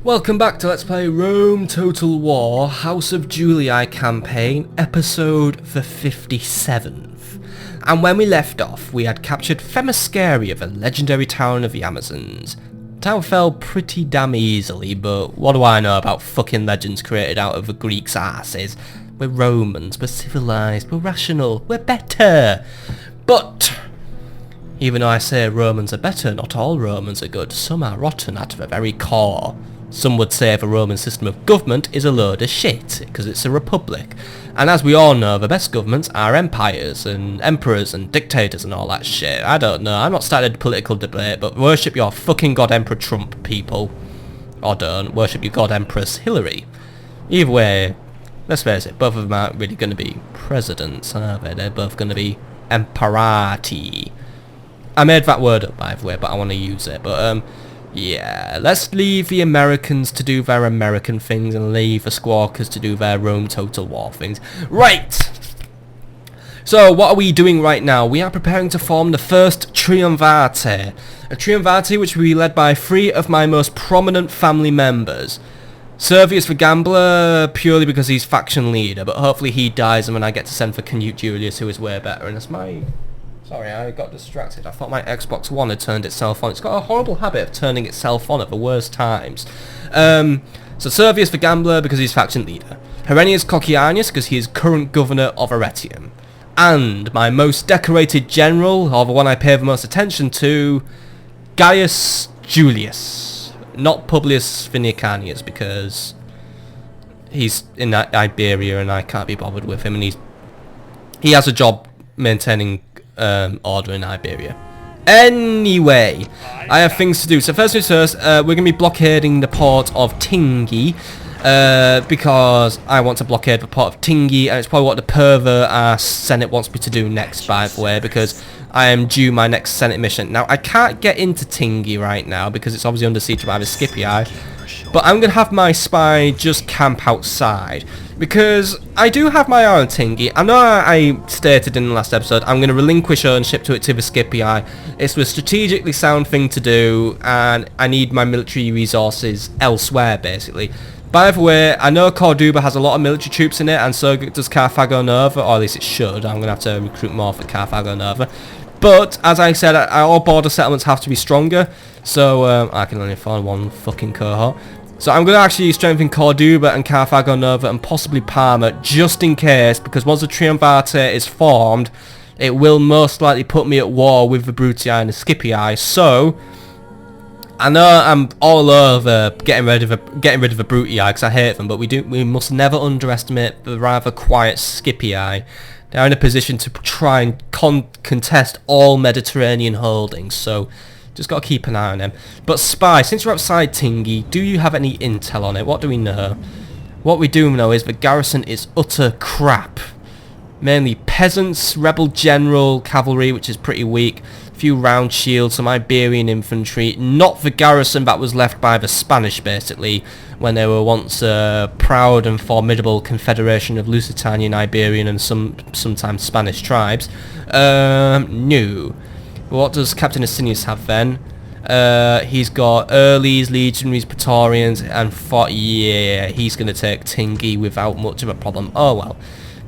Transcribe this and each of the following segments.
Welcome back to Let's Play Rome Total War House of Julii campaign, episode the 57th. And when we left off, we had captured Themyscira, the legendary town of the Amazons. The town fell pretty damn easily, but what do I know about fucking legends created out of the Greeks' asses? We're Romans, we're civilized, we're rational, we're better. But even though I say Romans are better, not all Romans are good. Some are rotten at the very core. Some would say the Roman system of government is a load of shit, because it's a republic. And as we all know, the best governments are empires, and emperors, and dictators, and all that shit. I don't know, I'm not starting a political debate, but worship your fucking God Emperor Trump, people. Or don't, worship your God Empress Hillary. Either way, let's face it, both of them aren't really going to be presidents, are they? They're both going to be emperati. I made that word up, by the way, but I want to use it. But, yeah, let's leave the Americans to do their American things and leave the Squawkers to do their Rome Total War things. Right! So, what are we doing right now? We are preparing to form the first Triumvirate. A Triumvirate which will be led by 3 of my most prominent family members. Servius the Gambler, purely because he's faction leader, but hopefully he dies and then I get to send for Canute Julius, who is way better, and that's my... Sorry, I got distracted. I thought my Xbox One had turned itself on. It's got a horrible habit of turning itself on at the worst times. So Servius the Gambler, because he's faction leader. Herennius Cocceianus, because he is current governor of Arretium. And my most decorated general, or the one I pay the most attention to, Gaius Julius. Not Publius Vinicius, because he's in Iberia and I can't be bothered with him, and he has a job maintaining order in Iberia. Anyway, I have things to do. So first things first, we're going to be blockading the port of Tingi, because I want to blockade the port of Tingi, and it's probably what the pervert our Senate wants me to do next, by the way, because I am due my next Senate mission. Now, I can't get into Tingi right now, because it's obviously under siege by the Scipii, but I'm going to have my spy just camp outside, because I do have my eye on Tingi. I know I stated in the last episode I'm going to relinquish ownership to it to the Scipii. It's the strategically sound thing to do, and I need my military resources elsewhere, basically. By the way, I know Corduba has a lot of military troops in it, and so does Carthago Nova, or at least it should. I'm going to have to recruit more for Carthago Nova. But, as I said, all border settlements have to be stronger, so I can only afford one fucking cohort. So I'm going to actually strengthen Corduba and Carthago Nova and possibly Parma, just in case, because once the Triumvirate is formed, it will most likely put me at war with the Brutii and the Scipii. So I know I'm all over getting rid of the Brutii, because I hate them, but we must never underestimate the rather quiet Scipii. They're in a position to try and contest all Mediterranean holdings, so just got to keep an eye on them. But Spy, since you're outside Tingi, do you have any intel on it? What do we know? What we do know is the garrison is utter crap. Mainly peasants, rebel general, cavalry, which is pretty weak, a few round shields, some Iberian infantry, not the garrison that was left by the Spanish, basically, when they were once a proud and formidable confederation of Lusitanian, Iberian and sometimes Spanish tribes. No. What does Captain Asinius have then? He's got Earlies, Legionaries, Praetorians, and yeah, he's going to take Tingi without much of a problem. Oh well.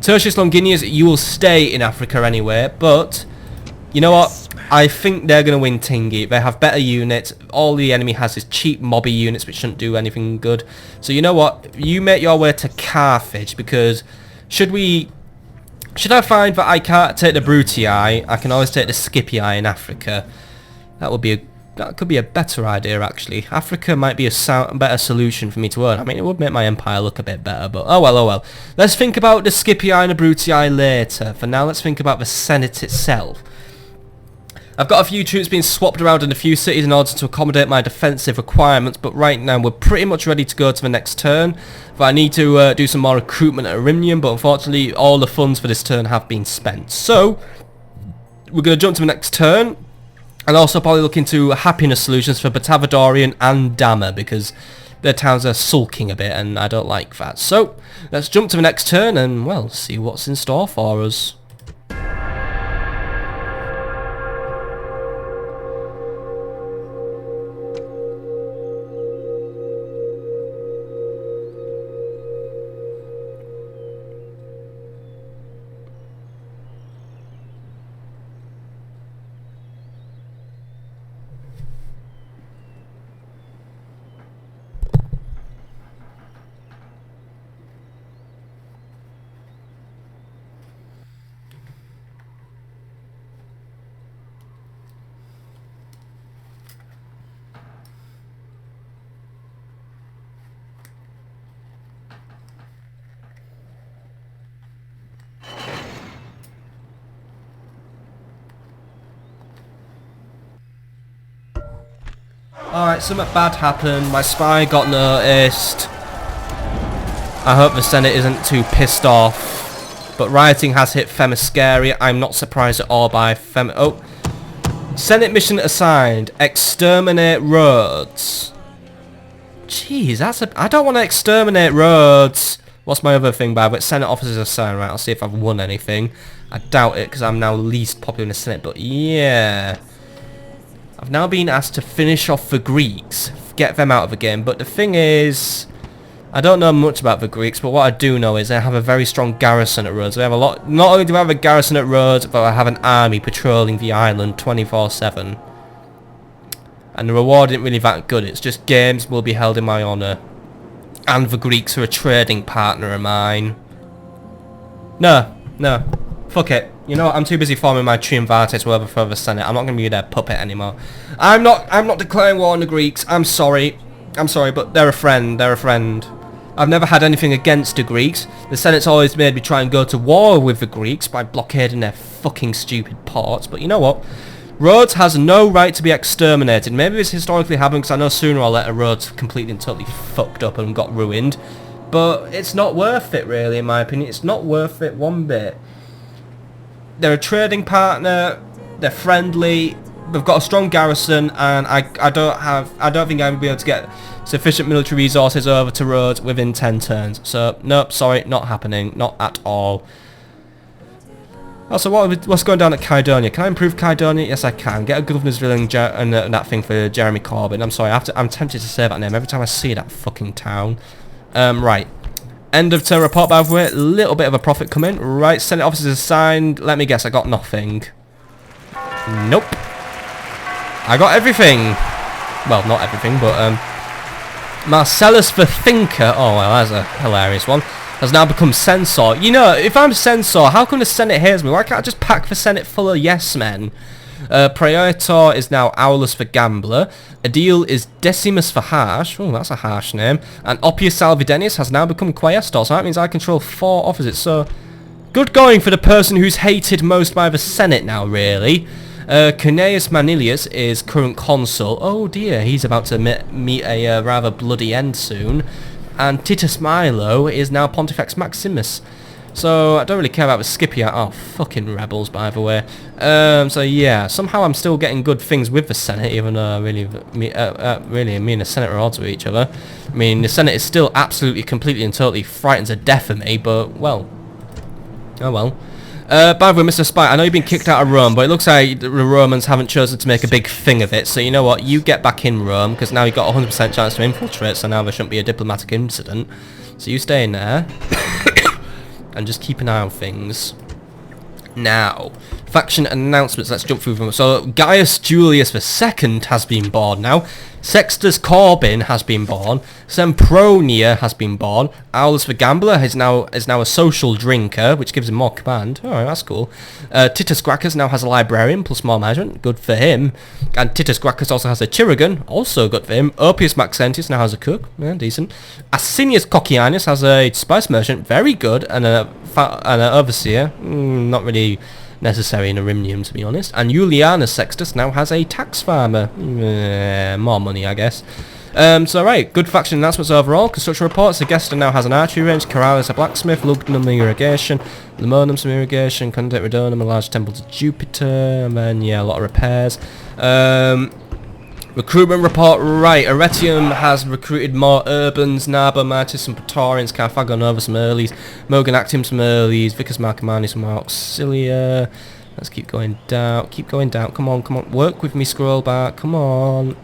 Tertius Longinus, you will stay in Africa anyway, but you know what? I think they're going to win Tingi. They have better units. All the enemy has is cheap mobby units which shouldn't do anything good. So you know what? You make your way to Carthage, because should I find that I can't take the Brutii, I can always take the Scipii in Africa. That could be a better idea, actually. Africa might be a better solution for me to earn. I mean, it would make my empire look a bit better, but oh well. Let's think about the Scipii and the Brutii later. For now, let's think about the Senate itself. I've got a few troops being swapped around in a few cities in order to accommodate my defensive requirements, but right now we're pretty much ready to go to the next turn. But I need to do some more recruitment at Arimium, but unfortunately all the funds for this turn have been spent. So, we're going to jump to the next turn, and also probably look into happiness solutions for Batavadorian and Dama, because their towns are sulking a bit, and I don't like that. So, let's jump to the next turn, and, well, see what's in store for us. Alright, something bad happened. My spy got noticed. I hope the Senate isn't too pissed off. But rioting has hit Themyscira. I'm not surprised at all by Oh. Senate mission assigned. Exterminate roads. Jeez, I don't want to exterminate roads. What's my other thing, by the way? Senate officers assigned. Right, I'll see if I've won anything. I doubt it, because I'm now least popular in the Senate. But yeah. I've now been asked to finish off the Greeks. Get them out of the game. But the thing is, I don't know much about the Greeks, but what I do know is they have a very strong garrison at Rhodes. They have a lot. Not only do they have a garrison at Rhodes, but I have an army patrolling the island 24/7. And the reward isn't really that good. It's just games will be held in my honour. And the Greeks are a trading partner of mine. No. Fuck it. You know what? I'm too busy forming my triumvirate to overthrow the Senate. I'm not going to be their puppet anymore. I'm not declaring war on the Greeks. I'm sorry, but they're a friend. I've never had anything against the Greeks. The Senate's always made me try and go to war with the Greeks by blockading their fucking stupid ports. But you know what? Rhodes has no right to be exterminated. Maybe this historically happened because I know sooner or later Rhodes completely and totally fucked up and got ruined. But it's not worth it, really, in my opinion. It's not worth it one bit. They're a trading partner. They're friendly. They've got a strong garrison, and I don't think I would be able to get sufficient military resources over to Rhodes within 10 turns. So nope, sorry, not happening, not at all. Also, what's going down at Kydonia? Can I improve Kydonia? Yes, I can. Get a governor's villa and that thing for Jeremy Corbyn. I'm sorry, I'm tempted to say that name every time I see that fucking town. Right. End of turn report, by the way. Little bit of a profit coming. Right, Senate officers assigned. Let me guess, I got nothing. Nope. I got everything. Well, not everything, but Marcellus the Thinker. Oh, well, that's a hilarious one. Has now become censor. You know, if I'm censor, how come the Senate hates me? Why can't I just pack the Senate full of yes men? Praetor is now Aulus the Gambler. Adil is Decimus the Harsh. Oh, that's a harsh name. And Oppius Salvidenius has now become Quaestor. So that means I control 4 offices. So, good going for the person who's hated most by the Senate now, really. Cuneius Manilius is current consul. Oh dear, he's about to meet a rather bloody end soon. And Titus Milo is now Pontifex Maximus. So I don't really care about the Scipio. Oh, fucking rebels, by the way. So yeah, somehow I'm still getting good things with the Senate, even though really me and the Senate are odds with each other. I mean, the Senate is still absolutely, completely and totally frightened to death of me, but, well. Oh well. By the way, Mr. Spy, I know you've been kicked out of Rome, but it looks like the Romans haven't chosen to make a big thing of it. So you know what? You get back in Rome, because now you've got a 100% chance to infiltrate, so now there shouldn't be a diplomatic incident. So you stay in there, and just keep an eye on things. Now, faction announcements. Let's jump through them. So Gaius Julius II has been born now. Sextus Corbyn has been born. Sempronia has been born. Aulus the Gambler is now a social drinker, which gives him more command. Alright, that's cool. Titus Gracchus now has a librarian plus more management. Good for him. And Titus Gracchus also has a chirurgeon. Also good for him. Oppius Maxentius now has a cook. Yeah, decent. Asinius Coccianus has a spice merchant. Very good. And an overseer. Not really necessary in Arimnium, to be honest. And Julianus Sextus now has a tax farmer. More money, I guess. So right, good faction announcements overall. Construction reports. Agesta now has an archery range. Caralis a blacksmith. Lugnum irrigation. Lemonum some irrigation. Conduct Redonum, a large temple to Jupiter. And then, yeah, a lot of repairs. Recruitment report, right. Arretium has recruited more Urbans, Narbo, Martis, some Praetorians, Carthago Nova, some Earlies, Mogan Actium, some Earlies, Vicus Marcomanni, some Auxilia. Let's keep going down. Keep going down. Come on, come on. Work with me, scroll bar. Come on.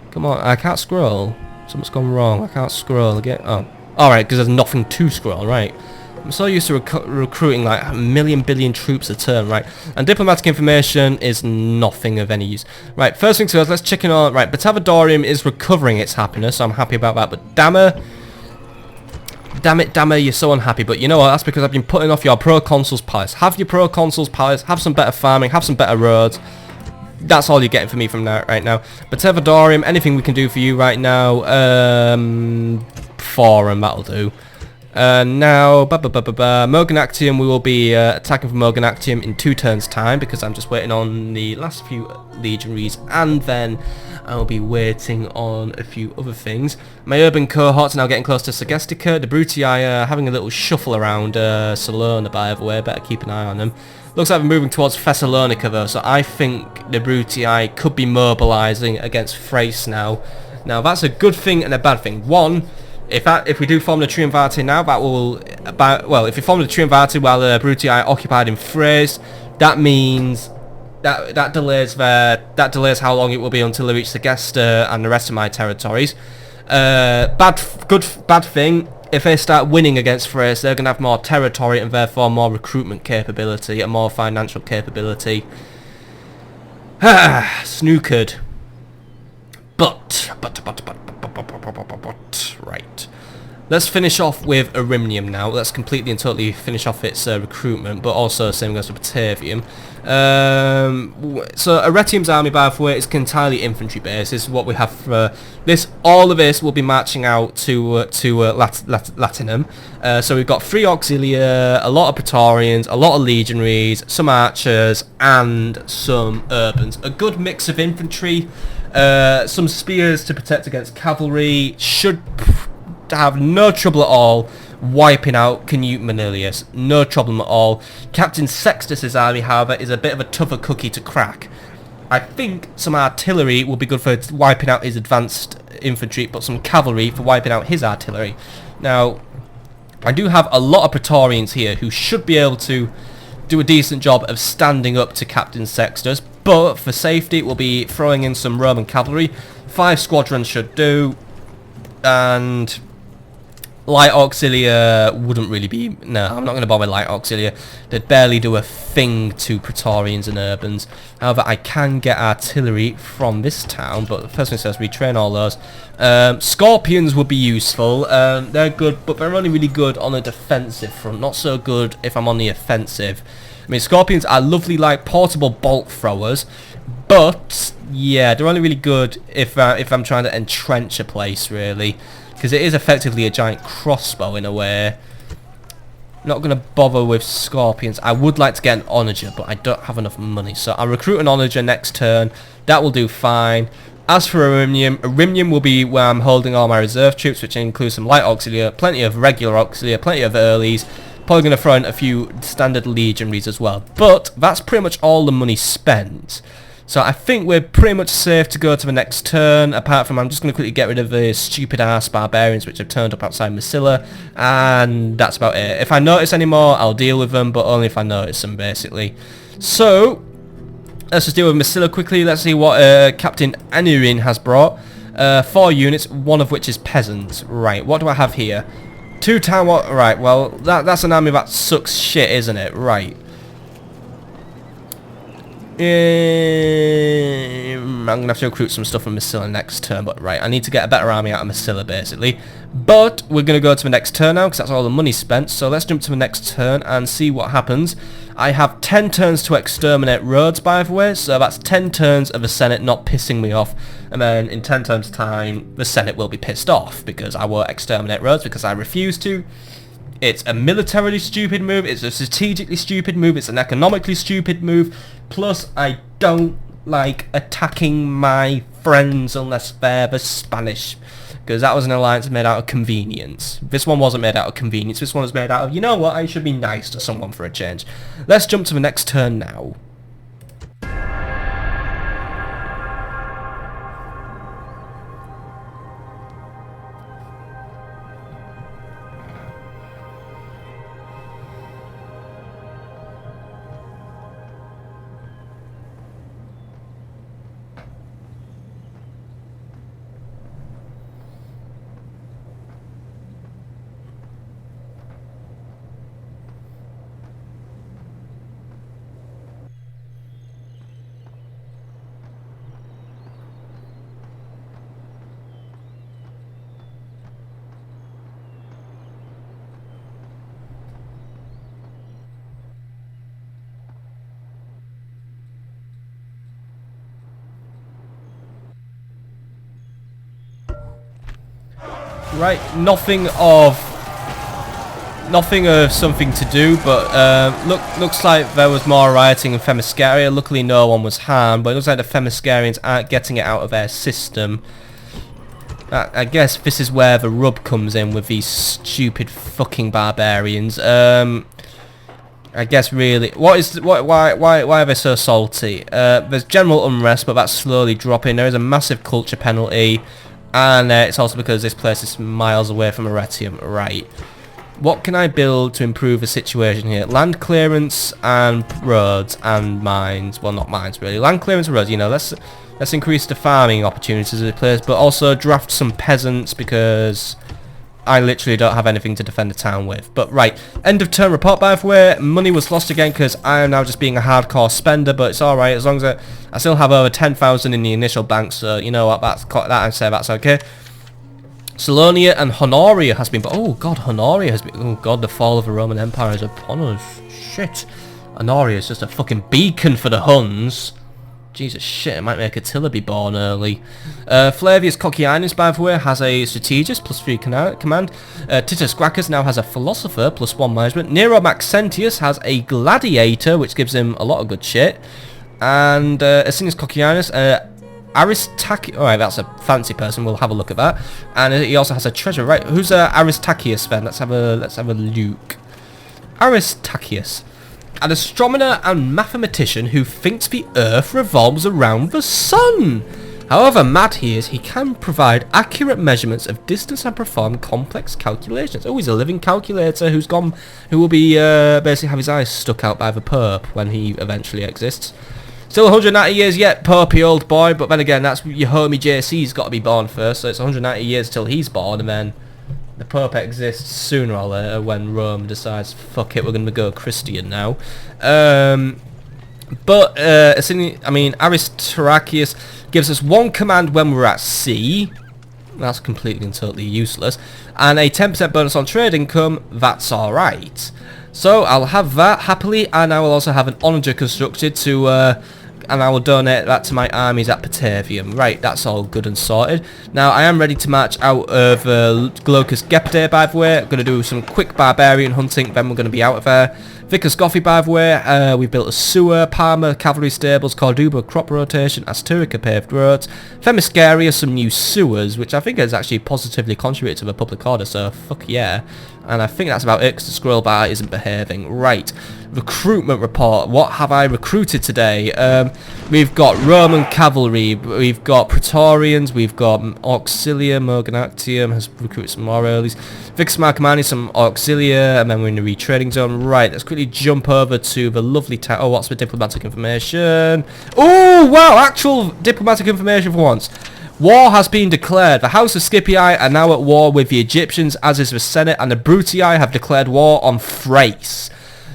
Come on. I can't scroll. Something's gone wrong. I can't scroll again. Oh. Alright, because there's nothing to scroll, right. I'm so used to recruiting like a million billion troops a turn, right? And diplomatic information is nothing of any use. Right, first things first, let's check in on... Right, Batavadorium is recovering its happiness, so I'm happy about that. But Dammer... Damn it, Dammer, you're so unhappy. But you know what, that's because I've been putting off your Proconsul's Palace. Have your Proconsul's Palace, have some better farming, have some better roads. That's all you're getting from me from now, right now. Batavadorium, anything we can do for you right now? Forum, that'll do. Now, Morganactium, we will be attacking from Morganactium in 2 turns time, because I'm just waiting on the last few legionaries, and then I'll be waiting on a few other things. My urban cohorts are now getting close to Segestica. The Brutii are having a little shuffle around Salona, by the way, better keep an eye on them. Looks like we're moving towards Thessalonica though, so I think the Brutii could be mobilising against Thrace now. Now that's a good thing and a bad thing. One, if we do form the Triumvirate now, that will if we form the Triumvirate while the Brutii are occupied in Thrace, that means that delays how long it will be until they reach Segesta and the rest of my territories. Bad thing. If they start winning against Thrace, they're going to have more territory and therefore more recruitment capability and more financial capability. Snookered. But, right. Let's finish off with Arimnium now. Let's completely and totally finish off its recruitment, but also same goes for Batavium. So Arretium's army, by the way, is entirely infantry based. This is what we have for this. All of this will be marching out to Latinum. So we've got 3 auxilia, a lot of Praetorians, a lot of legionaries, some archers, and some urbans. A good mix of infantry, some spears to protect against cavalry. Should have no trouble at all wiping out Canute Manilius. No problem at all. Captain Sextus's army, however, is a bit of a tougher cookie to crack. I think some artillery will be good for wiping out his advanced infantry, but some cavalry for wiping out his artillery. Now, I do have a lot of Praetorians here who should be able to do a decent job of standing up to Captain Sextus, but for safety we'll be throwing in some Roman cavalry. 5 squadrons should do, and light auxilia wouldn't really be... No, I'm not going to bother with light auxilia. They'd barely do a thing to Praetorians and Urbans. However, I can get artillery from this town, but the first thing says retrain all those. Scorpions would be useful. They're good, but they're only really good on a defensive front. Not so good if I'm on the offensive. I mean, Scorpions are lovely, like, portable bolt throwers, but, yeah, they're only really good if I'm trying to entrench a place, really. Because it is effectively a giant crossbow in a way. Not going to bother with Scorpions. I would like to get an Onager, but I don't have enough money. So I'll recruit an Onager next turn. That will do fine. As for Arimnium will be where I'm holding all my reserve troops, which includes some light auxilia, plenty of regular auxilia, plenty of earlies. Probably going to throw in a few standard legionaries as well. But that's pretty much all the money spent. So I think we're pretty much safe to go to the next turn, apart from I'm just going to quickly get rid of the stupid ass barbarians which have turned up outside Massilla, and that's about it. If I notice any more, I'll deal with them, but only if I notice them, basically. So, let's just deal with Massilla quickly. Let's see what Captain Anurin has brought. 4 units, one of which is peasants. Right, what do I have here? 2 town... Right, well, that's an army that sucks shit, isn't it? Right. I'm going to have to recruit some stuff from Massilla next turn, but right, I need to get a better army out of Massilla, basically. But we're going to go to the next turn now, because that's all the money spent, so let's jump to the next turn and see what happens. I have 10 turns to exterminate Rhodes, by the way, so that's 10 turns of the Senate not pissing me off, and then in 10 turns' time, the Senate will be pissed off, because I won't exterminate Rhodes, because I refuse to. It's a militarily stupid move, it's a strategically stupid move, it's an economically stupid move, plus I don't like attacking my friends unless they're the Spanish, because that was an alliance made out of convenience. This one wasn't made out of convenience, this one was made out of, you know what, I should be nice to someone for a change. Let's jump to the next turn now. Right, nothing of nothing of something to do, but looks like there was more rioting in Themyscira. Luckily no one was harmed, but it looks like the Themyscirians aren't getting it out of their system. I guess this is where the rub comes in with these stupid fucking barbarians. I guess really, why are they so salty? There's general unrest, but that's slowly dropping. There is a massive culture penalty, and it's also because this place is miles away from Arretium. Right. What can I build to improve the situation here? Land clearance and roads and mines. Well, not mines really. Land clearance and roads. You know, let's increase the farming opportunities of the place, but also draft some peasants because I literally don't have anything to defend the town with. But right, end of term report by the way. Money was lost again because I am now just being a hardcore spender, but it's alright as long as I still have over 10,000 in the initial bank, so you know what, that I say that's okay. Salonia and Honoria has been... Oh god, Honoria has been... Oh god, the fall of the Roman Empire is upon us. Shit. Honoria is just a fucking beacon for the Huns. Jesus shit, it might make Attila be born early. Flavius Coccianus, by the way, has a strategist, +3 command. Titus Gracchus now has a philosopher, +1 management. Nero Maxentius has a gladiator, which gives him a lot of good shit. And Asinius Coccianus, Aristarchus, alright, that's a fancy person, we'll have a look at that. And he also has a treasure, right? Who's Aristarchus then? Let's have a look. Aristarchus. An astronomer and mathematician who thinks the Earth revolves around the Sun. However mad he is, he can provide accurate measurements of distance and perform complex calculations. Oh, he's a living calculator who will be basically have his eyes stuck out by the Pope when he eventually exists. Still 190 years yet, Popey old boy, but then again, that's your homie JC's got to be born first, so it's 190 years till he's born, and then the Pope exists sooner or later when Rome decides, fuck it, we're going to go Christian now. Aristarchus gives us 1 command when we're at sea. That's completely and totally useless. And a 10% bonus on trade income, that's alright. So I'll have that happily, and I will also have an onager constructed to... and I will donate that to my armies at Patavium. Right, that's all good and sorted. Now, I am ready to march out of Glaucus Gepide, by the way. I'm going to do some quick barbarian hunting, then we're going to be out of there. Vicus Gothi, by the way, we built a sewer, Parma, cavalry stables, Corduba, crop rotation, Asturica, paved roads, Themyscira, some new sewers, which I think has actually positively contributed to the public order, so fuck yeah. And I think that's about it, because the scroll bar isn't behaving. Right, recruitment report. What have I recruited today? We've got Roman cavalry, we've got Praetorians, we've got Auxilia, Morganactium has recruited some more earlies. Vicus Marcomanni, some Auxilia, and then we're in the retrading zone. Right, let's quickly jump over to the lovely town. Oh, what's the diplomatic information? Oh, wow, actual diplomatic information for once. War has been declared. The House of Scipii are now at war with the Egyptians, as is the Senate, and the Brutii have declared war on Thrace.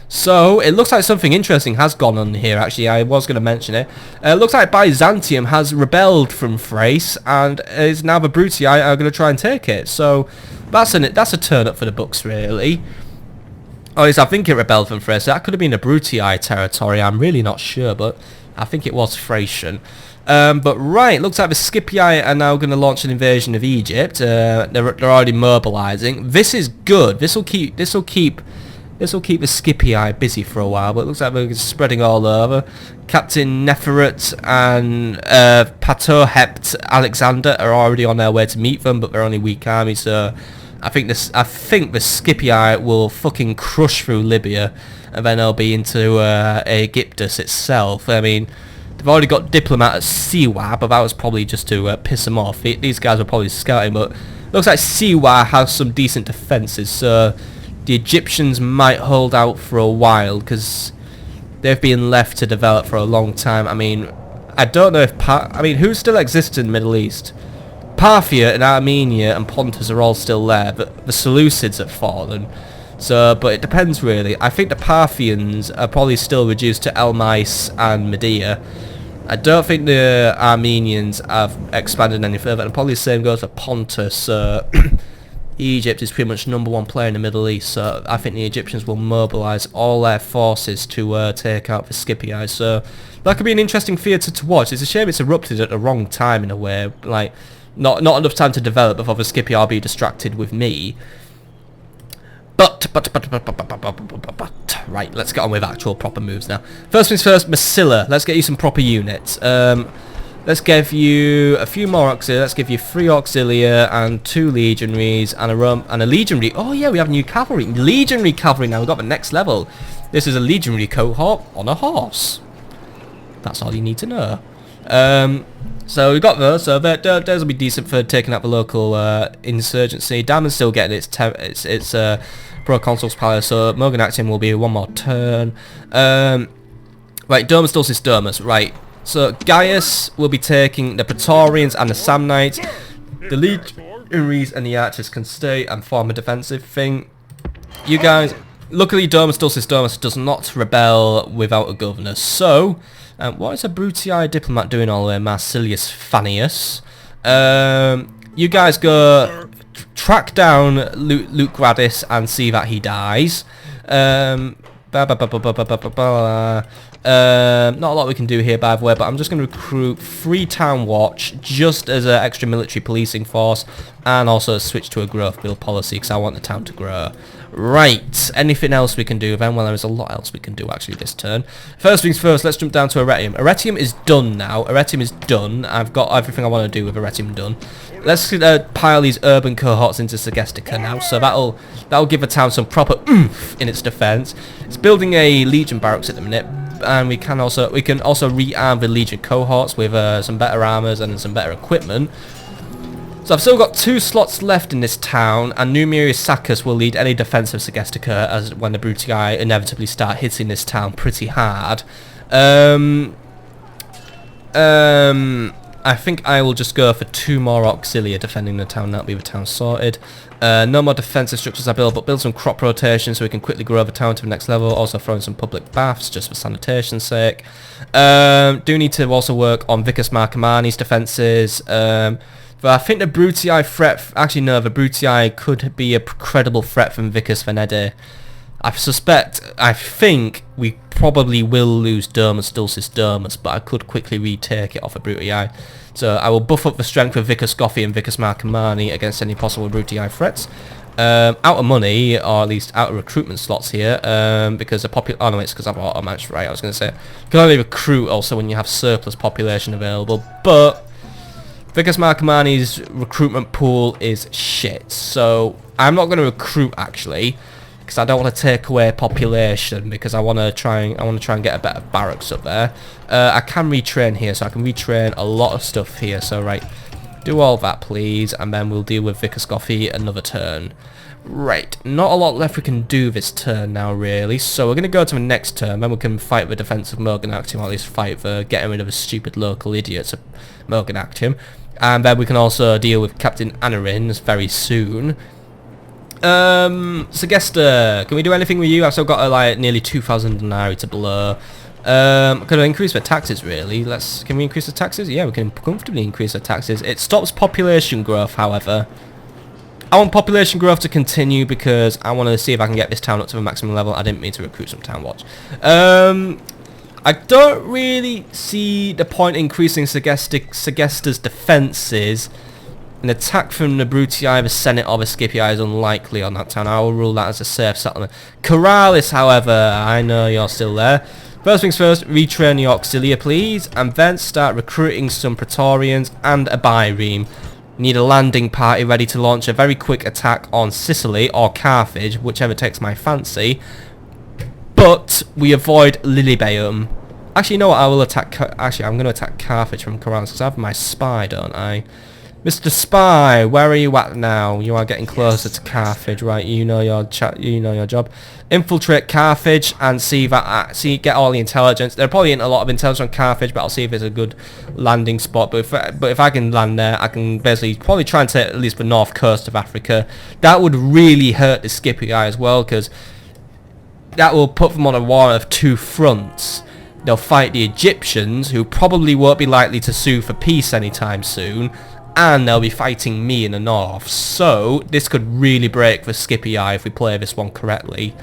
So, it looks like something interesting has gone on here, actually. I was going to mention it. It looks like Byzantium has rebelled from Thrace, and is now the Brutii are going to try and take it. So, that's a turn up for the books, really. Oh, I think it rebelled from Thrace. That could have been a Brutii territory. I'm really not sure, but I think it was Thracian. But right, looks like the Scipii are now going to launch an invasion of Egypt. They're already mobilising. This is good. This will keep the Scipii busy for a while. But it looks like they're spreading all over. Captain Neferit and Patohept Alexander are already on their way to meet them, but they're only weak armies. So I think the Scipii will fucking crush through Libya, and then they'll be into Aegyptus itself. I mean, they've already got diplomat at Siwa, but that was probably just to piss them off. These guys were probably scouting, but looks like Siwa has some decent defences, so the Egyptians might hold out for a while, because they've been left to develop for a long time. I mean, I don't know if... who still exists in the Middle East? Parthia and Armenia and Pontus are all still there, but the Seleucids have fallen. So, but it depends really. I think the Parthians are probably still reduced to Elmais and Medea. I don't think the Armenians have expanded any further, and probably the same goes for Pontus. Egypt is pretty much #1 player in the Middle East, so I think the Egyptians will mobilise all their forces to take out the Scipii. So that could be an interesting theatre to watch. It's a shame it's erupted at the wrong time in a way, like not enough time to develop before the Scipii be distracted with me. Right, let's get on with actual proper moves now. First things first, Masilla. Let's get you some proper units. Let's give you a few more auxiliary. Let's give you 3 auxiliary and 2 legionaries and a legionary. Oh yeah, we have new cavalry. Legionary cavalry now. We've got the next level. This is a legionary cohort on a horse. That's all you need to know. So we got those. So those will be decent for taking out the local insurgency. Diamond's still getting its Proconsul's Palace. So Morgan Action will be 1 more turn. Right, Domus Dulcis Domus. Right. So Gaius will be taking the Praetorians and the Samnites. The legionaries and the archers can stay and form a defensive thing. You guys, luckily Domus Dulcis Domus does not rebel without a governor. So, what is a Brutii diplomat doing all the way? Marsilius Fannius. You guys go track down Luke Gradis and see that he dies. Not a lot we can do here, by the way, but I'm just going to recruit 3 Town Watch just as an extra military policing force, and also switch to a growth build policy because I want the town to grow. Right, anything else we can do then? Well, there is a lot else we can do actually this turn. First things first, let's jump down to Arretium. Arretium is done now. Arretium is done. I've got everything I want to do with Arretium done. Let's pile these urban cohorts into Segestica now, so that'll give the town some proper oomph in its defence. It's building a Legion barracks at the minute, and we can also rearm the Legion cohorts with some better armors and some better equipment. So I've still got 2 slots left in this town, and Numerius Saccus will lead any defence of Segestica as when the Brutii inevitably start hitting this town pretty hard. I think I will just go for 2 more auxilia defending the town. That'll be the town sorted. No more defensive structures I build, but build some crop rotation so we can quickly grow the town to the next level. Also throw in some public baths just for sanitation's sake. Do need to also work on Vicus Marcomanni's defences. But I think the Brutii threat... Actually, no, the Brutii could be a credible threat from Vicus Venedi. I think we probably will lose Domus Dulcis Domus, but I could quickly retake it off of Brutii. So I will buff up the strength of Vicus Goffi and Vicus Marcomanni against any possible Brutii threats. Out of money, or at least out of recruitment slots here, because the oh no, it's because I've auto-matched, right, I was going to say. You can only recruit also when you have surplus population available, but Vicus Marcomanni's recruitment pool is shit, so I'm not going to recruit actually, because I don't want to take away population, because I want to try and get a better barracks up there. I can retrain here, so I can retrain a lot of stuff here. So right, do all that please, and then we'll deal with Vicus Goffi another turn. Right, not a lot left we can do this turn now really, so we're going to go to the next turn, then we can fight the defense of Morgan Actium, or at least fight for getting rid of the stupid local idiots of Morgan Actium. And then we can also deal with Captain Anarin very soon. Segesta, can we do anything with you? I've still got like nearly 2,000 denarii to blow. Could I increase the taxes really? Can we increase the taxes? Yeah, we can comfortably increase the taxes. It stops population growth, however. I want population growth to continue because I want to see if I can get this town up to the maximum level. I didn't mean to recruit some town watch. I don't really see the point in increasing Segesta's defences. An attack from the Brutii, the Senate, or the Scipii is unlikely on that town. I will rule that as a safe settlement. Corralis, however, I know you're still there. First things first, retrain your auxilia, please, and then start recruiting some Praetorians and a Byreme. Need a landing party ready to launch a very quick attack on Sicily or Carthage, whichever takes my fancy. But we avoid Lilybaeum. Actually, you know what? I will attack. Actually, I'm going to attack Carthage from Corralis because I have my spy, don't I? Mr. Spy, where are you at now? You are getting closer to Carthage, right? You know your job. Infiltrate Carthage and get all the intelligence. There probably isn't a lot of intelligence on Carthage, but I'll see if it's a good landing spot. But if I can land there, I can basically probably try and take at least the north coast of Africa. That would really hurt the Scipii as well, because that will put them on a war of 2 fronts. They'll fight the Egyptians, who probably won't be likely to sue for peace anytime soon, and they'll be fighting me in the north. So this could really break the Scipii if we play this one correctly.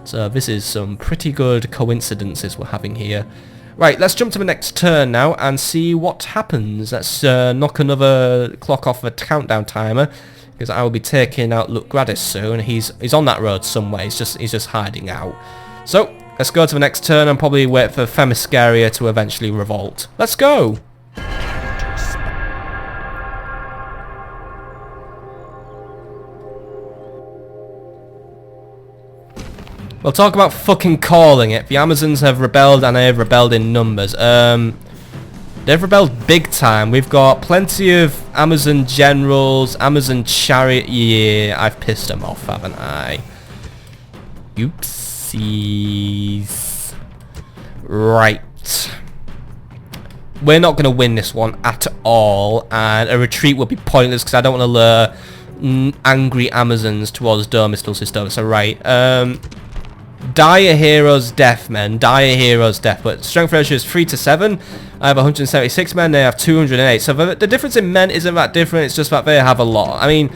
So this is some pretty good coincidences we're having here. Right, let's jump to the next turn now and see what happens. Let's knock another clock off the countdown timer. because I will be taking out Lucgradis soon. He's on that road somewhere. He's just hiding out. So let's go to the next turn and probably wait for Themyscira to eventually revolt. Let's go. We'll talk about fucking calling it. The Amazons have rebelled, and they have rebelled in numbers. They've rebelled big time. We've got plenty of Amazon generals, Amazon chariot. Yeah, I've pissed them off, haven't I? Oopsies. Right. We're not going to win this one at all, and a retreat would be pointless because I don't want to lure angry Amazons towards Domus Dulcis. So right. Dire Hero's Death, men. Dire Hero's Death. But strength ratio is 3 to 7. I have 176 men. They have 208. So the difference in men isn't that different. It's just that they have a lot. I mean,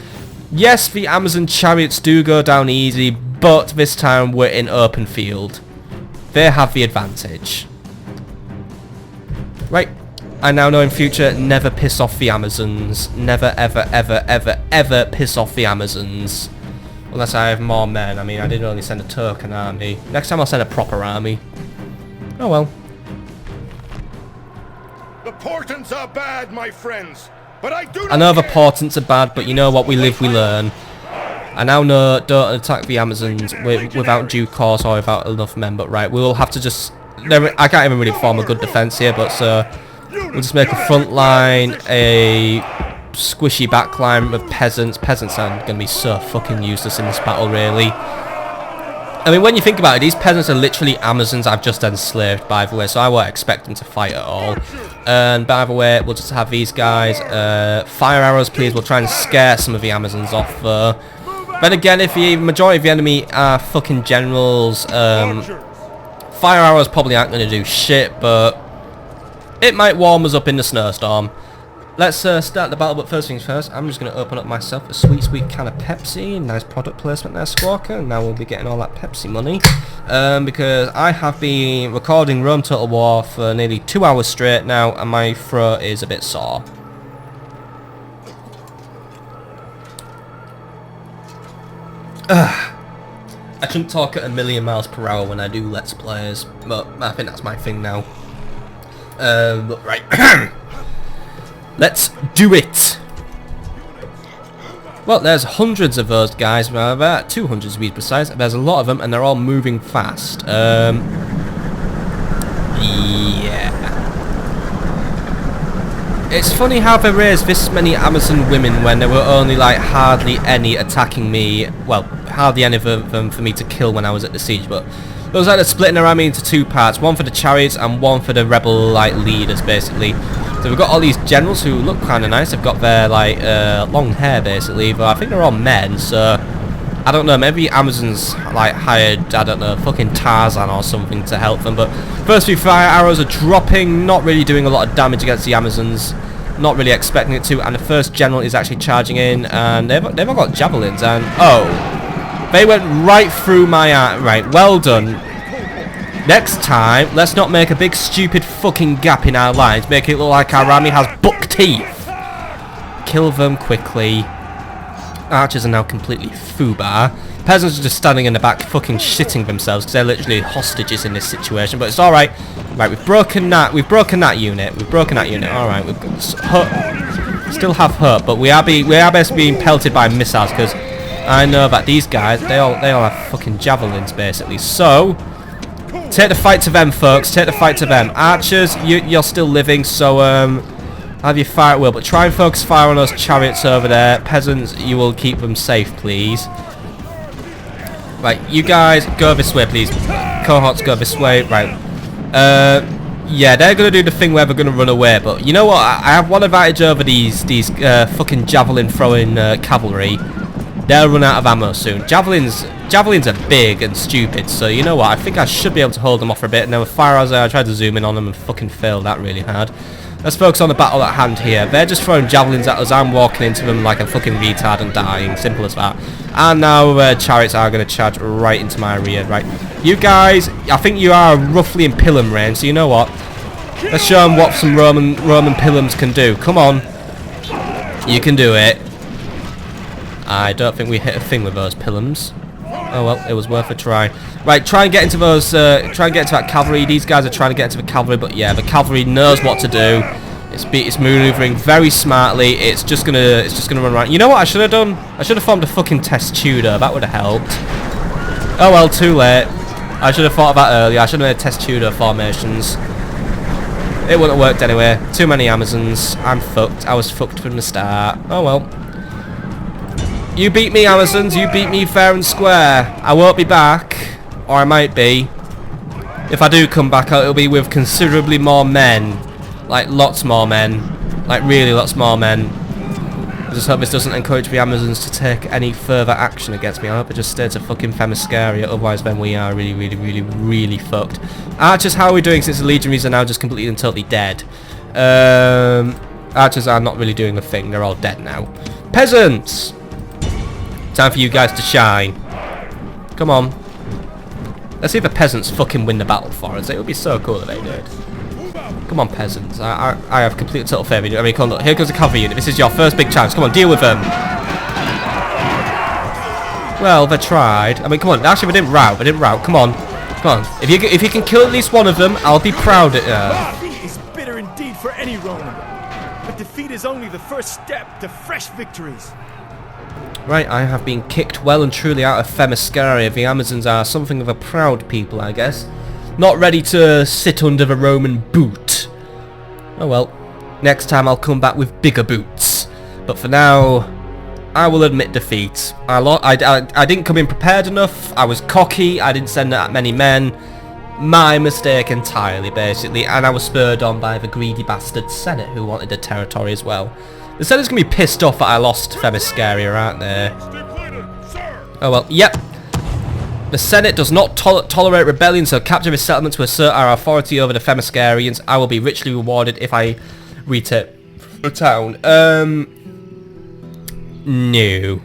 yes, the Amazon chariots do go down easy, but this time we're in open field. They have the advantage. Right. I now know in future, never piss off the Amazons. Never, ever, ever, ever, ever piss off the Amazons. Unless I have more men. I mean, I didn't only send a token army. Next time I'll send a proper army. Oh well. The portents are bad, my friends, but I do not I know the portents are bad, but you know what? We live, we learn. I now know don't attack the Amazons without due cause or without enough men, but right, we will have to just... I can't even really form a good defense here, but so... We'll just make a front line, a... squishy backline of peasants. Peasants are going to be so fucking useless in this battle, really. I mean, when you think about it, these peasants are literally Amazons I've just enslaved, by the way, so I won't expect them to fight at all. And by the way, we'll just have these guys. Fire arrows, please. We'll try and scare some of the Amazons off. But again, if the majority of the enemy are fucking generals, fire arrows probably aren't going to do shit, but it might warm us up in the snowstorm. Let's start the battle, but first things first, I'm just going to open up myself a sweet, sweet can of Pepsi. Nice product placement there, Squawker. And now we'll be getting all that Pepsi money. Because I have been recording Rome Total War for nearly 2 hours straight now, and my throat is a bit sore. I shouldn't talk at 1,000,000 miles per hour when I do Let's Plays, but I think that's my thing now. But right. Let's do it! Well, there's hundreds of those guys, about 200 to be precise. There's a lot of them, and they're all moving fast. Yeah. It's funny how they raised this many Amazon women when there were only, like, hardly any attacking me. Well, hardly any of them for me to kill when I was at the siege, but... It was like they're splitting their army into two parts. One for the chariots and one for the rebel, like, leaders, basically. So we've got all these generals who look kind of nice. They've got their, like, long hair, basically. But I think they're all men, so... I don't know, maybe Amazons, like, hired, I don't know, fucking Tarzan or something to help them. But first few fire arrows are dropping, not really doing a lot of damage against the Amazons. Not really expecting it to. And the first general is actually charging in. And they've all got javelins. And, oh... They went right through my eye. Right, well done. Next time, let's not make a big stupid fucking gap in our lines. Make it look like our army has buck teeth. Kill them quickly. Archers are now completely foobar. Peasants are just standing in the back fucking shitting themselves because they're literally hostages in this situation. But it's alright. Right, we've broken that unit. Alright, we've got still have hope, but we are basically being pelted by missiles because I know that these guys, they all have fucking javelins basically. So take the fight to them, folks. Take the fight to them. Archers, you're still living, so have your fire at will, but try and focus fire on those chariots over there. Peasants, you will keep them safe, please. Right, you guys go this way, please. Cohorts, go this way. Right. Yeah, they're gonna do the thing where they're gonna run away, but you know what? I have one advantage over these fucking javelin throwing cavalry. They'll run out of ammo soon. Javelins are big and stupid, so you know what? I think I should be able to hold them off for a bit. And then with fire arrows, I tried to zoom in on them and fucking failed that really hard. Let's focus on the battle at hand here. They're just throwing javelins at us. I'm walking into them like a fucking retard and dying. Simple as that. And now chariots are going to charge right into my rear. Right, you guys, I think you are roughly in pilum range, so you know what? Let's show them what some Roman pilums can do. Come on. You can do it. I don't think we hit a thing with those pilums. Oh well, it was worth a try. Right, try and get into those. Try and get into that cavalry. These guys are trying to get into the cavalry, but yeah, the cavalry knows what to do. It's maneuvering very smartly. It's just gonna run around. You know what I should have done? I should have formed a fucking test Tudor. That would have helped. Oh well, too late. I should have thought of that earlier. I should have made test Tudor formations. It wouldn't have worked anyway. Too many Amazons. I'm fucked. I was fucked from the start. Oh well. You beat me, Amazons. You beat me fair and square. I won't be back. Or I might be. If I do come back, it'll be with considerably more men. Like, lots more men. Like, really lots more men. I just hope this doesn't encourage the Amazons to take any further action against me. I hope it just stays a fucking Themyscira. Otherwise, then we are really fucked. Archers, how are we doing since the legionaries are now just completely and totally dead? Archers are not really doing a thing. They're all dead now. Peasants! Time for you guys to shine. Come on. Let's see if the peasants fucking win the battle for us. It would be so cool if they did. Come on, peasants. I have complete and total faith in you. I mean, come on, look. Here goes the cavalry unit. This is your first big chance. Come on, deal with them. Well, they tried. I mean, come on. Actually, they didn't rout. Come on. Come on. If you can kill at least one of them, I'll be proud of you. Defeat is bitter indeed for any Roman. But defeat is only the first step to fresh victories. Right, I have been kicked well and truly out of Themyscira. The Amazons are something of a proud people, I guess. Not ready to sit under the Roman boot. Oh well. Next time I'll come back with bigger boots. But for now, I will admit defeat. I didn't come in prepared enough. I was cocky. I didn't send that many men. My mistake entirely, basically. And I was spurred on by the greedy bastard Senate who wanted the territory as well. The Senate's going to be pissed off that I lost Themyscira, aren't they? Oh well, yep. The Senate does not tolerate rebellion, so capture this settlement to assert our authority over the Themyscirians. I will be richly rewarded if I retake the town. No.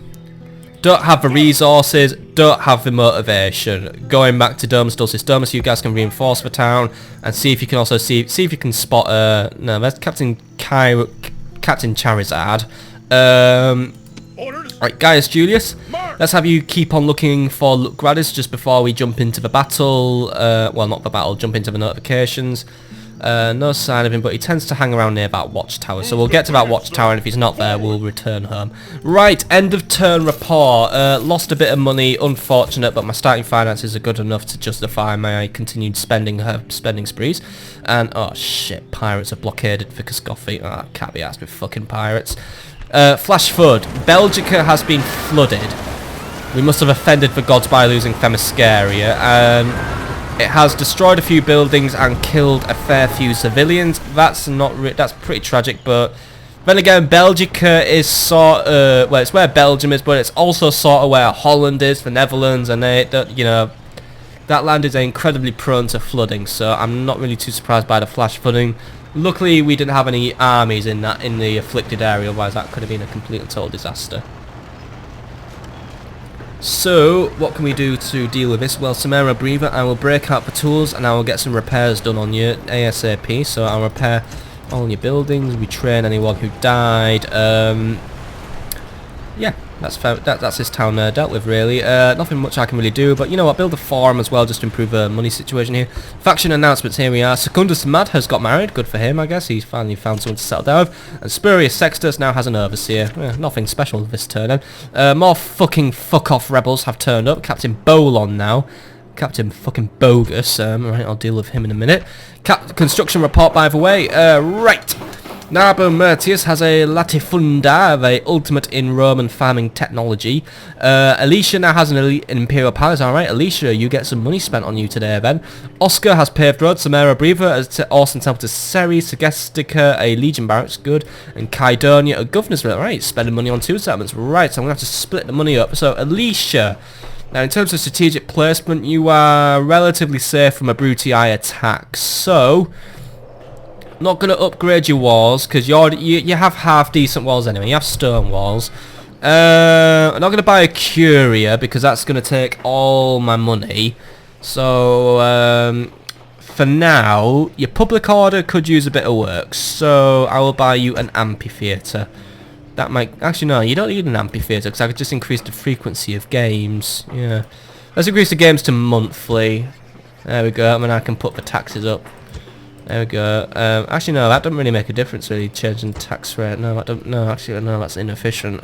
Don't have the resources, don't have the motivation. Going back to Domus Dulcis Domus, you guys can reinforce the town and see if you can also see if you can spot no, that's Captain Charizard. Right, Gaius Julius, let's have you keep on looking for Gradus just before we jump into the battle. Well, not the battle, jump into the notifications. No sign of him, but he tends to hang around near that watchtower. So we'll get to that watchtower, and if he's not there, we'll return home. Right, end of turn report. Lost a bit of money, unfortunate, but my starting finances are good enough to justify my continued spending sprees. And, oh shit, pirates have blockaded Vicuscoffy. Oh, can't be asked with fucking pirates. Flash forward. Belgica has been flooded. We must have offended the gods by losing Themyscira. It has destroyed a few buildings and killed a fair few civilians. That's that's pretty tragic, but then again, Belgica is sort of, well, it's where Belgium is, but it's also sort of where Holland is, the Netherlands, and you know, that land is incredibly prone to flooding. So I'm not really too surprised by the flash flooding. Luckily, we didn't have any armies in the afflicted area, otherwise that could have been a complete and total disaster. So, what can we do to deal with this? Well, Samara Breather, I will break out the tools and I will get some repairs done on you ASAP. So I'll repair all your buildings, retrain anyone who died. Yeah, that's this town dealt with, really. Nothing much I can really do, but you know what, build a forum as well just to improve the money situation here. Faction announcements, here we are. Secundus Mad has got married, good for him, I guess. He's finally found someone to settle down with. And Spurious Sextus now has an overseer. Nothing special this turn then. More fucking fuck-off rebels have turned up. Captain Bolon now. Captain fucking Bogus. Right, I'll deal with him in a minute. Construction report, by the way. Right. Narbo Mertius has a latifunda, the ultimate in Roman farming technology. Alicia now has an Imperial Palace. Alright, Alicia, you get some money spent on you today then. Oscar has paved roads. Samara Breather has Orson Temple to Seri. Segestica, a Legion Barracks, good. And Kydonia, a Governor's Village. Right, spending money on 2 settlements. Right, so I'm going to have to split the money up. So, Alicia, now in terms of strategic placement, you are relatively safe from a Brutii attack. So, not going to upgrade your walls because you have half decent walls anyway. You have stone walls. I'm not going to buy a Curia because that's going to take all my money. So for now, your public order could use a bit of work. So I will buy you an amphitheatre. that might... Actually, no, you don't need an amphitheatre, because I could just increase the frequency of games. Yeah. Let's increase the games to monthly. There we go, and then I can put the taxes up. There we go. Actually, no, that doesn't really make a difference, really, changing the tax rate. No, that don't, no, actually, no, that's inefficient.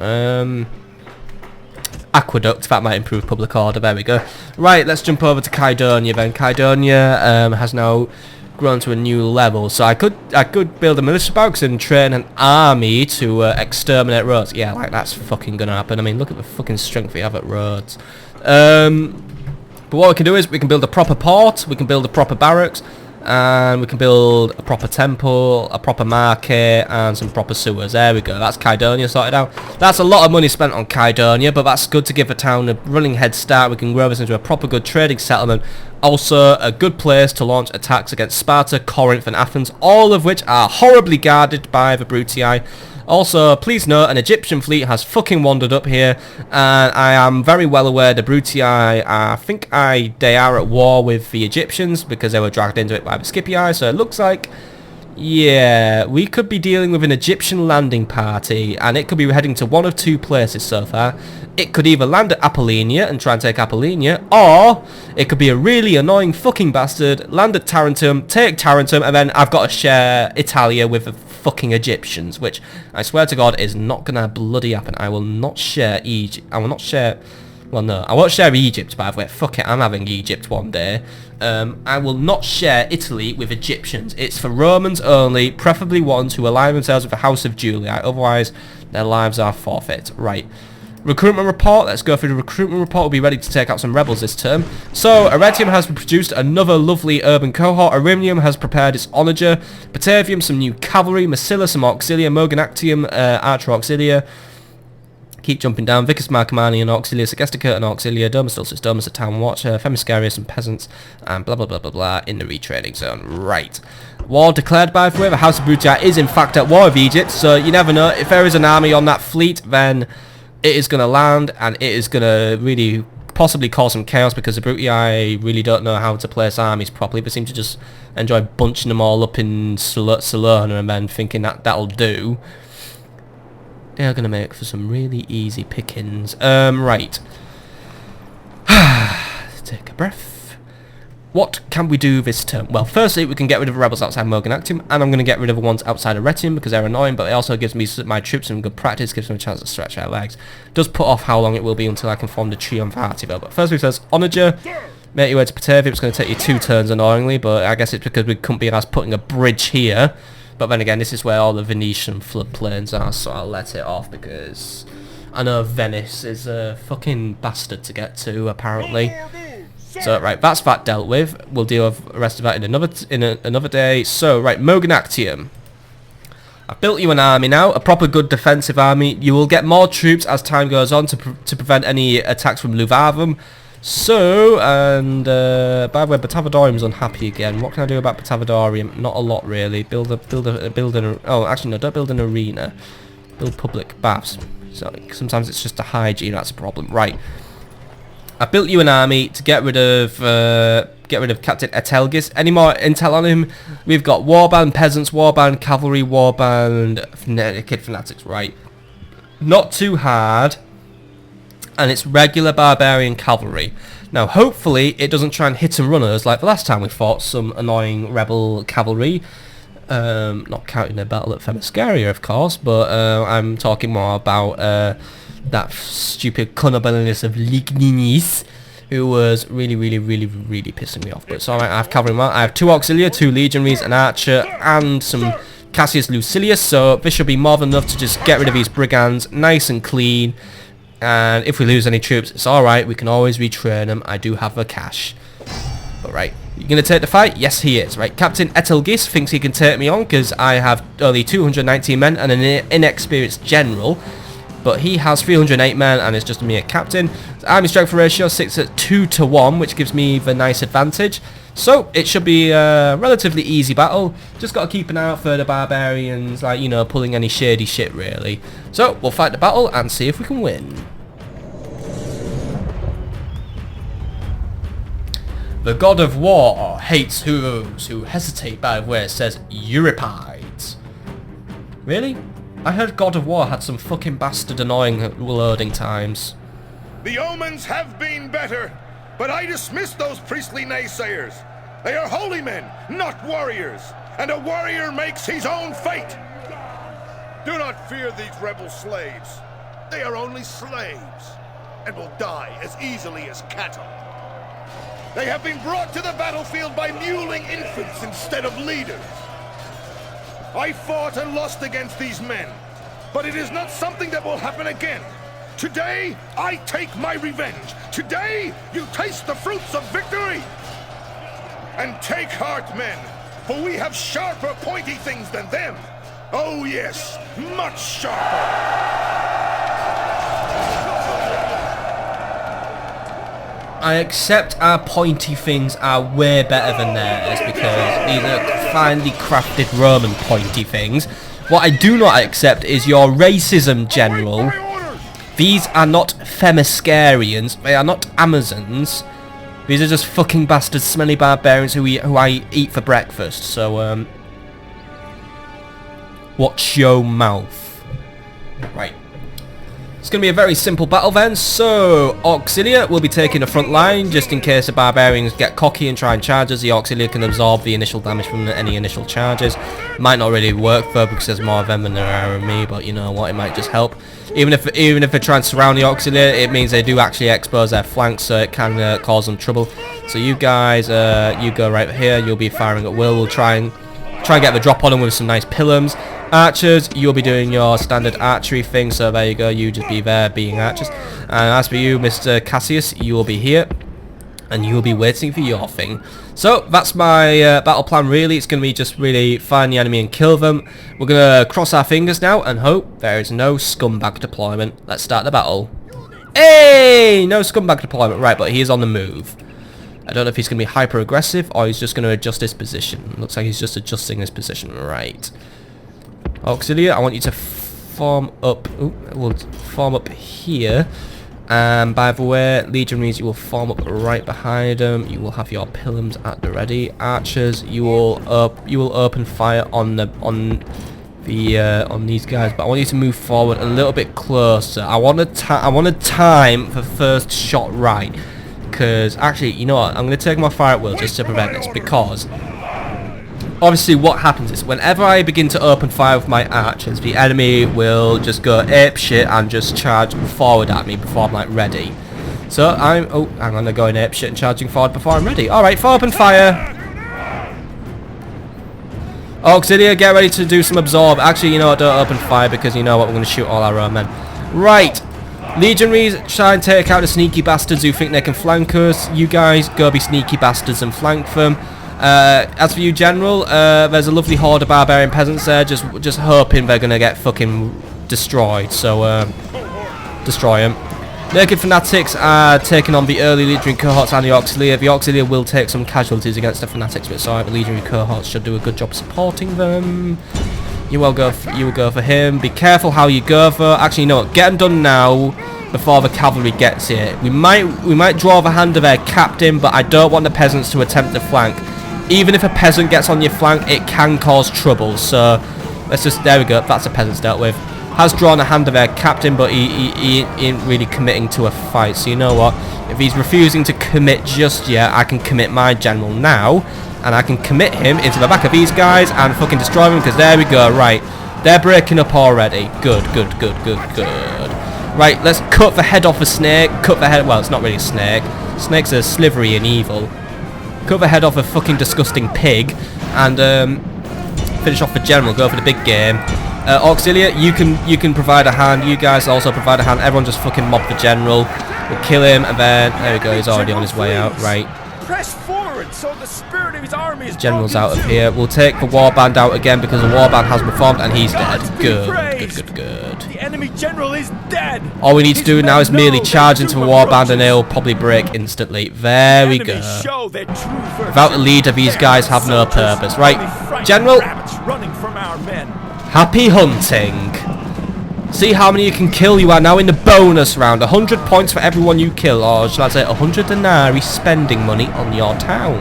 Aqueduct, that might improve public order. There we go. Right, let's jump over to Kydonia then. Kydonia has now grown to a new level, so I could build a militia barracks and train an army to exterminate Rhodes. Yeah, like that's fucking gonna happen. I mean, look at the fucking strength we have at Rhodes. But what we can do is we can build a proper port, we can build a proper barracks, and we can build a proper temple, a proper market, and some proper sewers. There we go. That's Kydonia sorted out. That's a lot of money spent on Kydonia, but that's good to give the town a running head start. We can grow this into a proper good trading settlement. Also, a good place to launch attacks against Sparta, Corinth, and Athens, all of which are horribly guarded by the Brutii. Also, please note, an Egyptian fleet has fucking wandered up here, and I am very well aware the Brutii, I think they are at war with the Egyptians, because they were dragged into it by the Scipii, so it looks like, yeah, we could be dealing with an Egyptian landing party, and it could be heading to one of two places so far. It could either land at Apollonia and try and take Apollonia, or it could be a really annoying fucking bastard, land at Tarentum, take Tarentum, and then I've got to share Italia with the fucking Egyptians, which I swear to God is not gonna bloody happen. I will not share Egypt. I will not share... Well, no, I won't share Egypt, by the way. Fuck it, I'm having Egypt one day. I will not share Italy with Egyptians. It's for Romans only, preferably ones who align themselves with the House of Julii. Otherwise, their lives are forfeit. Right. Recruitment report. Let's go through the recruitment report. We'll be ready to take out some rebels this term. So, Arretium has produced another lovely urban cohort. Arimium has prepared its onager. Batavium, some new cavalry. Massilla, some auxilia. Mogonactium, archer auxilia. Keep jumping down. Vicus Marcomanni and auxilia. Segestica and auxilia. Domus Dulcis, Domus a town watcher. Femiscaria, some peasants. And blah blah blah blah blah in the retraining zone. Right. War declared, by the way. The House of Brutii is in fact at war with Egypt. So, you never know. If there is an army on that fleet, then it is going to land, and it is going to really possibly cause some chaos, because the Brutii really don't know how to place armies properly. They seem to just enjoy bunching them all up in Salona and then thinking that that'll do. They are going to make for some really easy pickings. Right. Take a breath. What can we do this turn? Well, firstly, we can get rid of the rebels outside Mogonactium, and I'm going to get rid of the ones outside Arretium because they're annoying, but it also gives me my troops some good practice, gives them a chance to stretch their legs. Does put off how long it will be until I can form the Triumvirate, though. But firstly, it says, Onager, make your way to Batavia. It's going to take you 2 turns, annoyingly, but I guess it's because we couldn't be asked putting a bridge here. But then again, this is where all the Venetian floodplains are, so I'll let it off because I know Venice is a fucking bastard to get to, apparently. So, right, that's that dealt with. We'll deal with the rest of that in another day. So, right, Mogonactium. I've built you an army now, a proper good defensive army. You will get more troops as time goes on to prevent any attacks from Luvavum. So, and by the way, Batavadorium's unhappy again. What can I do about Batavadorium? Not a lot, really. Build an... Oh, actually, no, don't build an arena. Build public baths. So, sometimes it's just a hygiene, that's a problem. Right. I built you an army to get rid of Captain Etelgis. Any more intel on him? We've got warband peasants, warband cavalry, warband kid fanatics. Right, not too hard, and it's regular barbarian cavalry. Now, hopefully, it doesn't try and hit and run us like the last time we fought some annoying rebel cavalry. Not counting the battle at Femiscaria, of course, but I'm talking more about that stupid Conobelinus of Ligninis, who was really pissing me off. But it's alright, I have cavalry. I have 2 auxilia, 2 legionaries, an archer, and some Cassius Lucilius, so this should be more than enough to just get rid of these brigands, nice and clean. And if we lose any troops, it's alright, we can always retrain them. I do have the cash. But right, you gonna take the fight? Yes, he is. Right, Captain Etelgis thinks he can take me on because I have only 219 men and an inexperienced general. But he has 308 men and is just a mere captain. The army strength ratio sits at 2-to-1, which gives me the nice advantage. So it should be a relatively easy battle. Just got to keep an eye out for the barbarians, like, you know, pulling any shady shit, really. So we'll fight the battle and see if we can win. The god of war hates those who hesitate, by the way, says Euripides. Really? I heard God of War had some fucking bastard annoying loading times. The omens have been better, but I dismiss those priestly naysayers. They are holy men, not warriors, and a warrior makes his own fate. Do not fear these rebel slaves. They are only slaves, and will die as easily as cattle. They have been brought to the battlefield by mewling infants instead of leaders. I fought and lost against these men, but it is not something that will happen again. Today, I take my revenge. Today, you taste the fruits of victory. And take heart, men, for we have sharper, pointy things than them. Oh yes, much sharper. I accept our pointy things are way better than theirs because these are finely crafted Roman pointy things. What I do not accept is your racism, General. These are not Themyscirians, they are not Amazons. These are just fucking bastards, smelly barbarians who I eat for breakfast, so watch your mouth. Right. It's going to be a very simple battle then, so Auxilia will be taking the front line just in case the barbarians get cocky and try and charge us. The Auxilia can absorb the initial damage from any initial charges. Might not really work though because there's more of them than there are of me, but you know what, it might just help. Even if they try and surround the Auxilia, it means they do actually expose their flanks, so it can cause them trouble. So you guys, you go right here, you'll be firing at will. We'll try and get the drop on them with some nice pillums. Archers, you'll be doing your standard archery thing, so there you go, you just be there being archers. And as for you, Mr. Cassius, you will be here, and you will be waiting for your thing. So, that's my battle plan really. It's going to be just really find the enemy and kill them. We're going to cross our fingers now and hope there is no scumbag deployment. Let's start the battle. Hey! No scumbag deployment, right, but he is on the move. I don't know if he's going to be hyper aggressive or he's just going to adjust his position. Looks like he's just adjusting his position, right. Auxilia, I want you to form up. We'll form up here. And by the way, legionaries, you will form up right behind them. You will have your pillums at the ready. Archers, you will open fire on these guys. But I want you to move forward a little bit closer. I want to time the first shot right. Because actually, you know what? I'm going to take my fire at will just to prevent this because. Obviously what happens is whenever I begin to open fire with my archers, the enemy will just go ape shit and just charge forward at me before I'm like ready. So I'm gonna go in ape shit and charging forward before I'm ready. Alright, for open fire. Auxilia, get ready to do some absorb. Actually, you know what, don't open fire because you know what, we're gonna shoot all our own men. Right. Legionaries, try and take out the sneaky bastards who think they can flank us. You guys go be sneaky bastards and flank them. As for you, General, there's a lovely horde of barbarian peasants there, just hoping they're gonna get fucking destroyed. So, destroy them. Naked Fanatics are taking on the early legionary cohorts and the Auxilia. The Auxilia will take some casualties against the Fanatics, but it's alright. The legionary cohorts should do a good job supporting them. You will go for him. Be careful how you go for. Actually, you know what? Get them done now before the cavalry gets here. We might draw the hand of their captain, but I don't want the peasants to attempt to flank. Even if a peasant gets on your flank, it can cause trouble. So let's just, there we go. That's a peasant's dealt with. Has drawn a hand of their captain, but he ain't really committing to a fight. So you know what? If he's refusing to commit just yet, I can commit my general now, and I can commit him into the back of these guys and fucking destroy them. Because there we go. Right, they're breaking up already. Good. Right, let's cut the head off a snake. Cut the head. Well, it's not really a snake. Snakes are slivery and evil. Cut the head off a fucking disgusting pig and finish off the general. Go for the big game. Auxilia, you can provide a hand. You guys also provide a hand. Everyone just fucking mob the general. We'll kill him and then there we go. He's already on his way out. Right. Press forward so the spirit of his army is General's out of here. We'll take the warband out again because the warband has reformed and he's dead. Good. The enemy general is dead. All we need to do now is merely charge into the warband and it'll probably break instantly. There we go. Without the leader, these guys have no purpose. Right, General. Happy hunting. See how many you can kill. You are now in the bonus round. 100 points for everyone you kill, or should I say 100 denarii spending money on your town.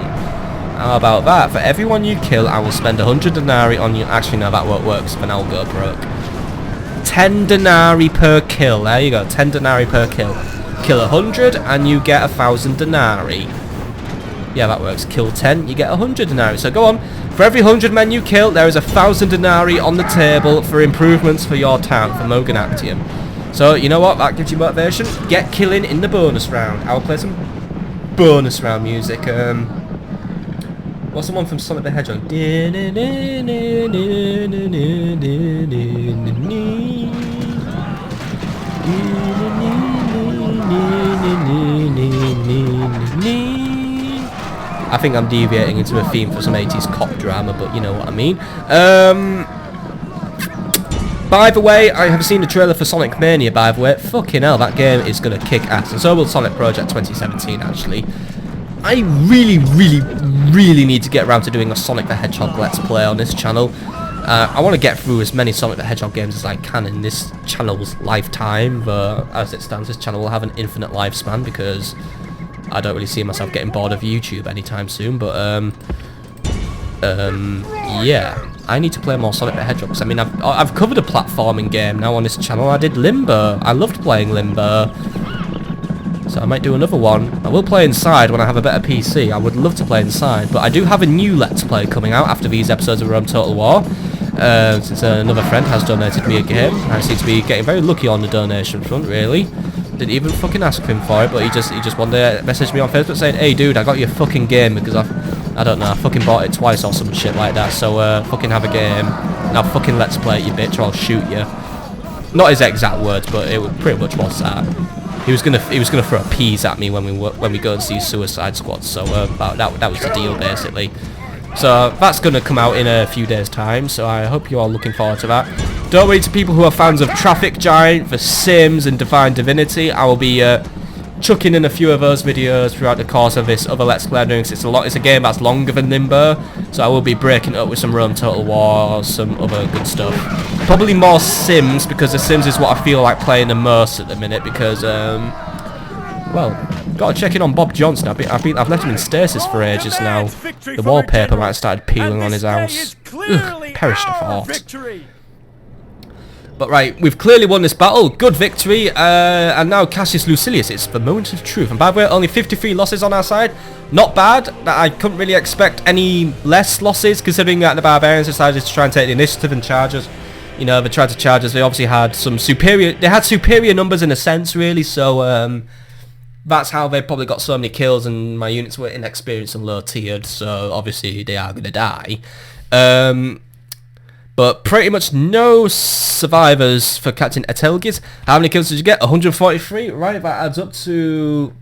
How about that? For everyone you kill, I will spend 100 denarii on you. Actually, no, that won't work, so then I'll go broke. 10 denarii per kill. There you go, 10 denarii per kill. Kill 100 and you get 1,000 denarii. Yeah, that works. Kill 10, you get 100 denarii. So go on. For every 100 men you kill, there is 1,000 denarii on the table for improvements for your town, for Mogonactium. So, you know what? That gives you motivation. Get killing in the bonus round. I will play some bonus round music. What's the one from Sonic the Hedgehog? I think I'm deviating into a theme for some 80s cop drama, but you know what I mean. By the way, I have seen the trailer for Sonic Mania, by the way. Fucking hell, that game is going to kick ass. And so will Sonic Project 2017, actually. I really need to get around to doing a Sonic the Hedgehog Let's Play on this channel. I want to get through as many Sonic the Hedgehog games as I can in this channel's lifetime, but as it stands, this channel will have an infinite lifespan because I don't really see myself getting bored of YouTube anytime soon, but yeah, I need to play more Sonic the Hedgehog. I mean, I've covered a platforming game now on this channel. I did Limbo. I loved playing Limbo. So I might do another one. I will play Inside when I have a better PC. I would love to play Inside, but I do have a new Let's Play coming out after these episodes of Rome Total War. Since another friend has donated me a game. I seem to be getting very lucky on the donation front, really. Didn't even fucking ask him for it, but he just one day messaged me on Facebook saying, "Hey dude, I got you a fucking game because I don't know, I fucking bought it twice or some shit like that, so fucking have a game. Now fucking let's play it, you bitch, or I'll shoot you." Not his exact words, but it pretty much was that. He was gonna throw peas at me when we go and see Suicide Squad, so that was the deal basically. So that's gonna come out in a few days' time, so I hope you're all looking forward to that. Don't worry, to people who are fans of Traffic Giant, The Sims and Divine Divinity, I will be chucking in a few of those videos throughout the course of this other Let's Play I'm doing. It's a game that's longer than Limbo, so I will be breaking it up with some Rome Total War, some other good stuff. Probably more Sims, because The Sims is what I feel like playing the most at the minute, because well, gotta check in on Bob Johnson. I've left him in stasis for ages now. The wallpaper might have started peeling on his house. Ugh, perished the thought. But right, we've clearly won this battle. Good victory. And now Cassius Lucilius, it's the moment of truth. And by the way, only 53 losses on our side. Not bad. I couldn't really expect any less losses, considering that the Barbarians decided to try and take the initiative and charge us. You know, they tried to charge us. They obviously had some superior... They had superior numbers in a sense, really. So, that's how they probably got so many kills, and my units were inexperienced and low-tiered. So, obviously, they are going to die. But pretty much no survivors for Captain Etelgis. How many kills did you get? 143. Right, that adds up to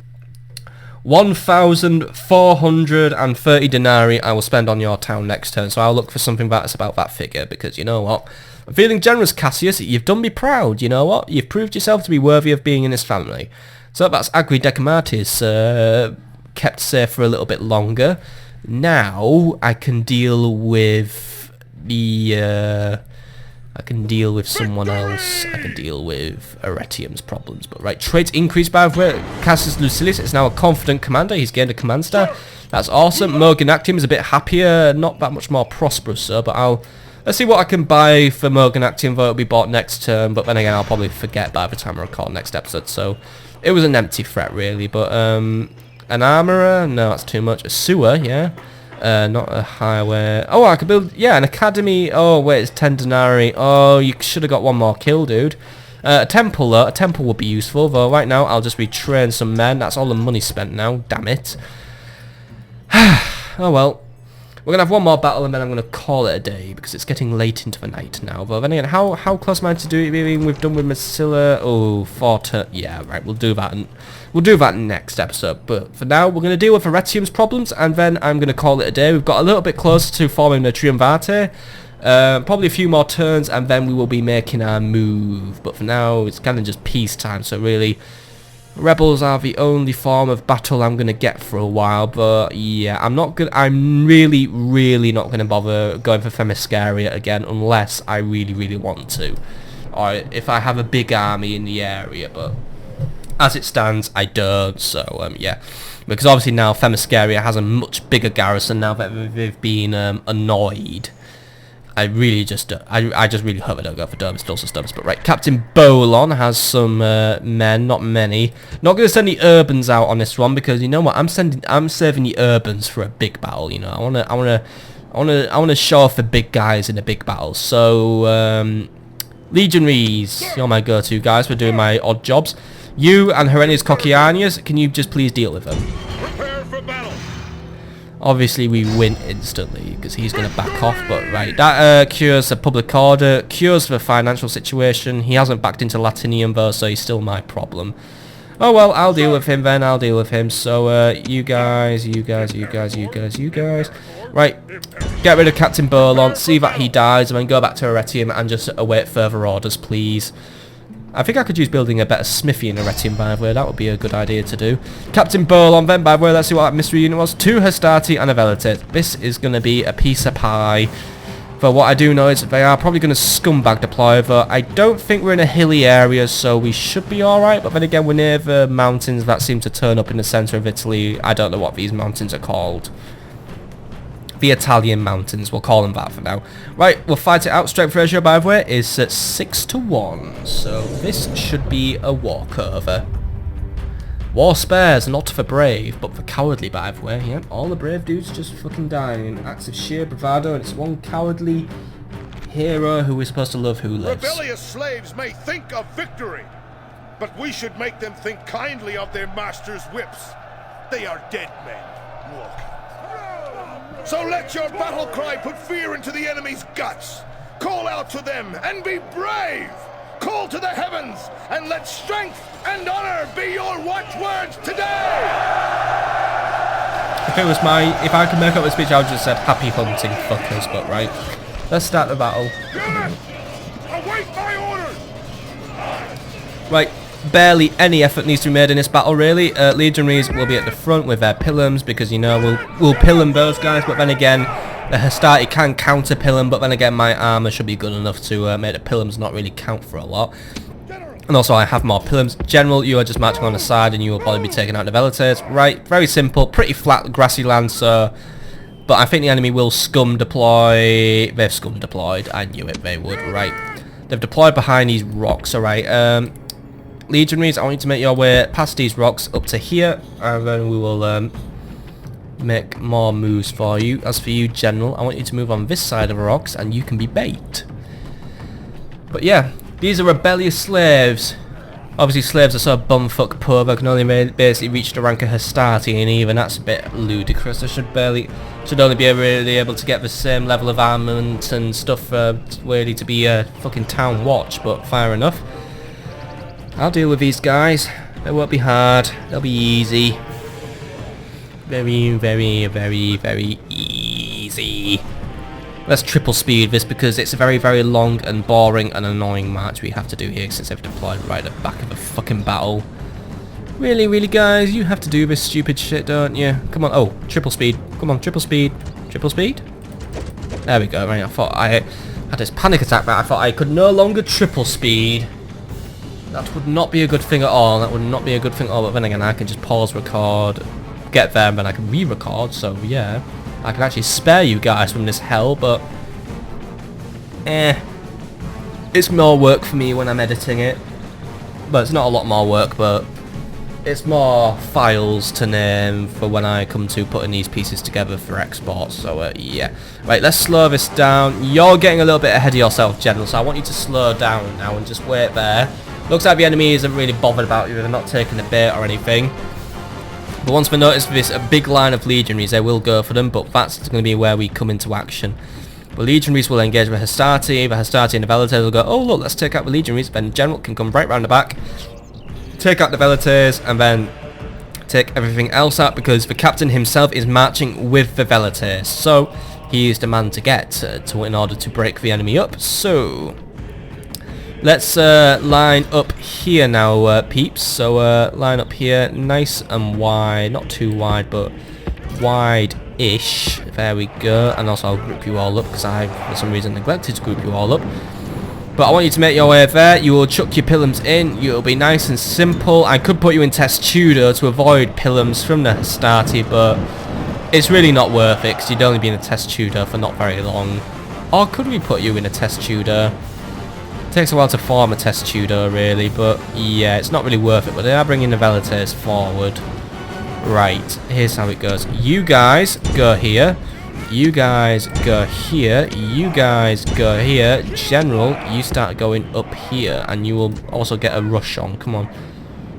1,430 denarii I will spend on your town next turn. So I'll look for something that's about that figure, because you know what? I'm feeling generous, Cassius. You've done me proud. You know what? You've proved yourself to be worthy of being in this family. So that's Agri Decumatis kept safe for a little bit longer. Now I can deal with... I can deal with someone else. I can deal with Aretium's problems. But right, traits increased by the way. Cassius Lucilius is now a confident commander. He's gained a command star. That's awesome. Mogonactium is a bit happier, not that much more prosperous, sir. But let's see what I can buy for Mogonactium, though it'll be bought next turn. But then again, I'll probably forget by the time I record next episode. So it was an empty threat, really. But an armourer, no, that's too much. A sewer, yeah. Not a highway. Oh, I could build, yeah, an academy. Oh, wait, it's 10 denarii. Oh, you should have got one more kill, dude. A temple, though. A temple would be useful, though right now I'll just retrain some men. That's all the money spent now, damn it. Oh, well. We're going to have one more battle, and then I'm going to call it a day, because it's getting late into the night now. But then again, how close am I to doing it? We've done with Masilla. Oh, 4 turns. Yeah, right, we'll do that. We'll do that next episode, but for now we're going to deal with Aretium's problems, and then I'm going to call it a day. We've got a little bit closer to forming the Triumvirate, probably a few more turns, and then we will be making our move. But for now, it's kind of just peacetime, so really, rebels are the only form of battle I'm going to get for a while. But yeah, I'm really not going to bother going for Themyscira again, unless I really want to, or if I have a big army in the area, but... As it stands, I don't, so, yeah. Because obviously now Themyscira has a much bigger garrison now that they've been annoyed. I really just, I just really hope I don't go for Durmstrolls or Stubbs. But right, Captain Bolon has some men, not many. Not going to send the Urbans out on this one because you know what? I'm saving the Urbans for a big battle. You know, I wanna show off the big guys in the big battles. So Legionaries, you're my go-to guys for doing my odd jobs. You and Herennius Coquianius, can you just please deal with them? Prepare for battle. Obviously we win instantly because he's going to back off, but right, that cures the public order, cures the financial situation. He hasn't backed into Latinium though, so he's still my problem. Oh well, I'll deal with him then, I'll deal with him. So you guys. Right, get rid of Captain Bolon, see that he dies, and then go back to Arretium and just await further orders, please. I think I could use building a better smithy in Arretium, by the way. That would be a good idea to do. Captain Bolon, then, by the way, let's see what that mystery unit was. 2 Hastati and a Velatate. This is going to be a piece of pie. But what I do know is they are probably going to scumbag deploy, though I don't think we're in a hilly area, so we should be alright. But then again, we're near the mountains that seem to turn up in the centre of Italy. I don't know what these mountains are called. The Italian mountains, we'll call them that for now. Right, we'll fight it out. Strength ratio, by the way, is at 6-1, so this should be a walkover. War spares, not for brave, but for cowardly, by the way. Yep, all the brave dudes just fucking dying. Acts of sheer bravado, and it's one cowardly hero who we're supposed to love who lives. Rebellious slaves may think of victory, but we should make them think kindly of their masters' whips. They are dead men walking. So let your battle cry put fear into the enemy's guts. Call out to them and be brave. Call to the heavens and let strength and honor be your watchwords today. If I could make up a speech, I would just said happy hunting fuckers, but right. Let's start the battle. Await my orders. Right. Barely any effort needs to be made in this battle, really. Legionaries will be at the front with their Pillums because, you know, we'll Pilum those guys, but then again, the Hastati can counter Pilum, but then again, my armour should be good enough to make the Pillums not really count for a lot. And also, I have more Pillums. General, you are just marching on the side, and you will probably be taking out the Velates. Right, very simple, pretty flat, grassy land, so... But I think the enemy will scum deploy... They've scum deployed, I knew it, they would, right. They've deployed behind these rocks, alright, Legionaries, I want you to make your way past these rocks up to here, and then we will make more moves for you. As for you, General, I want you to move on this side of the rocks, and you can be bait. But yeah, these are rebellious slaves. Obviously, slaves are so bumfuck poor, they can only basically reach the rank of Hastati, and even that's a bit ludicrous. They should only be really able to get the same level of armament and stuff really to be a fucking town watch, but fair enough. I'll deal with these guys. They won't be hard. They'll be easy. Very, very, very, very easy. Let's triple speed this because it's a very, very long and boring and annoying march we have to do here since they've deployed right at the back of a fucking battle. Really, really, guys? You have to do this stupid shit, don't you? Come on. Oh, triple speed. Come on, triple speed. Triple speed? There we go. Right, I thought I had this panic attack that I thought I could no longer triple speed. That would not be a good thing at all. That would not be a good thing at all. But then again, I can just pause record, get there, and then I can re-record. So yeah, I can actually spare you guys from this hell. But it's more work for me when I'm editing it. But it's not a lot more work, but it's more files to name for when I come to putting these pieces together for export. So yeah, right. Let's slow this down. You're getting a little bit ahead of yourself, General. So I want you to slow down now and just wait there. Looks like the enemy isn't really bothered about you. They're not taking the bait or anything. But once they notice this a big line of Legionaries, they will go for them. But that's going to be where we come into action. The Legionaries will engage with Hastati. The Hastati and the Velates will go, oh look, let's take out the Legionaries. Then the General can come right round the back, take out the Velates, and then take everything else out because the captain himself is marching with the Velates. So he is the man to get in order to break the enemy up. So let's line up here now, peeps. So line up here, nice and wide, not too wide, but wide-ish. There we go. And also I'll group you all up because I, for some reason, neglected to group you all up. But I want you to make your way there. You will chuck your Pillums in. You'll be nice and simple. I could put you in Testudo to avoid Pillums from the Hastati, but it's really not worth it because you'd only be in a Testudo for not very long. Or could we put you in a test tutor? Takes a while to form a test tutor, really, but yeah, it's not really worth it. But they are bringing the Velites forward. Right, here's how it goes. You guys go here. You guys go here. You guys go here. General, you start going up here, and you will also get a rush on. Come on,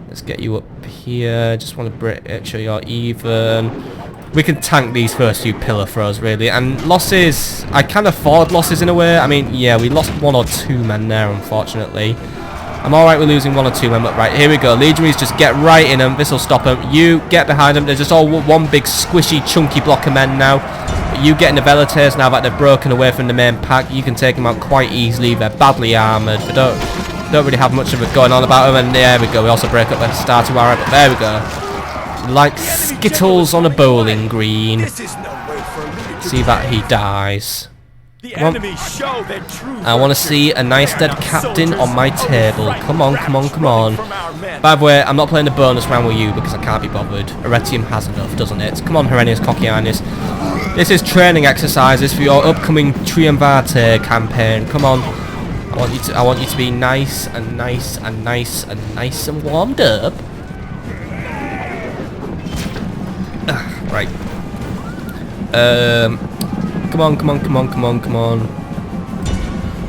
let's get you up here. Just want to make sure you're even. We can tank these first few pillar throws, really. And losses, I can afford losses in a way. I mean, yeah, we lost 1 or 2 men there, unfortunately. I'm alright with losing 1 or 2 men, but right, here we go. Legionaries, just get right in them. This will stop them. You get behind them. They're just all one big squishy, chunky block of men now. But you get in the Velites now that they're broken away from the main pack. You can take them out quite easily. They're badly armoured. They don't really have much of it going on about them. And there we go. We also break up the starter wire, but there we go. Like Skittles on a bowling green. See that he dies. Come on. I want to see a nice dead captain on my table. Come on, come on, come on. By the way, I'm not playing the bonus round with you because I can't be bothered. Arretium has enough, doesn't it? Come on, Herennius Cocceianus. This is training exercises for your upcoming Triumvirate campaign. Come on. I want you to be nice and nice and nice and nice and warmed up. Right. Come on, come on, come on, come on, come on.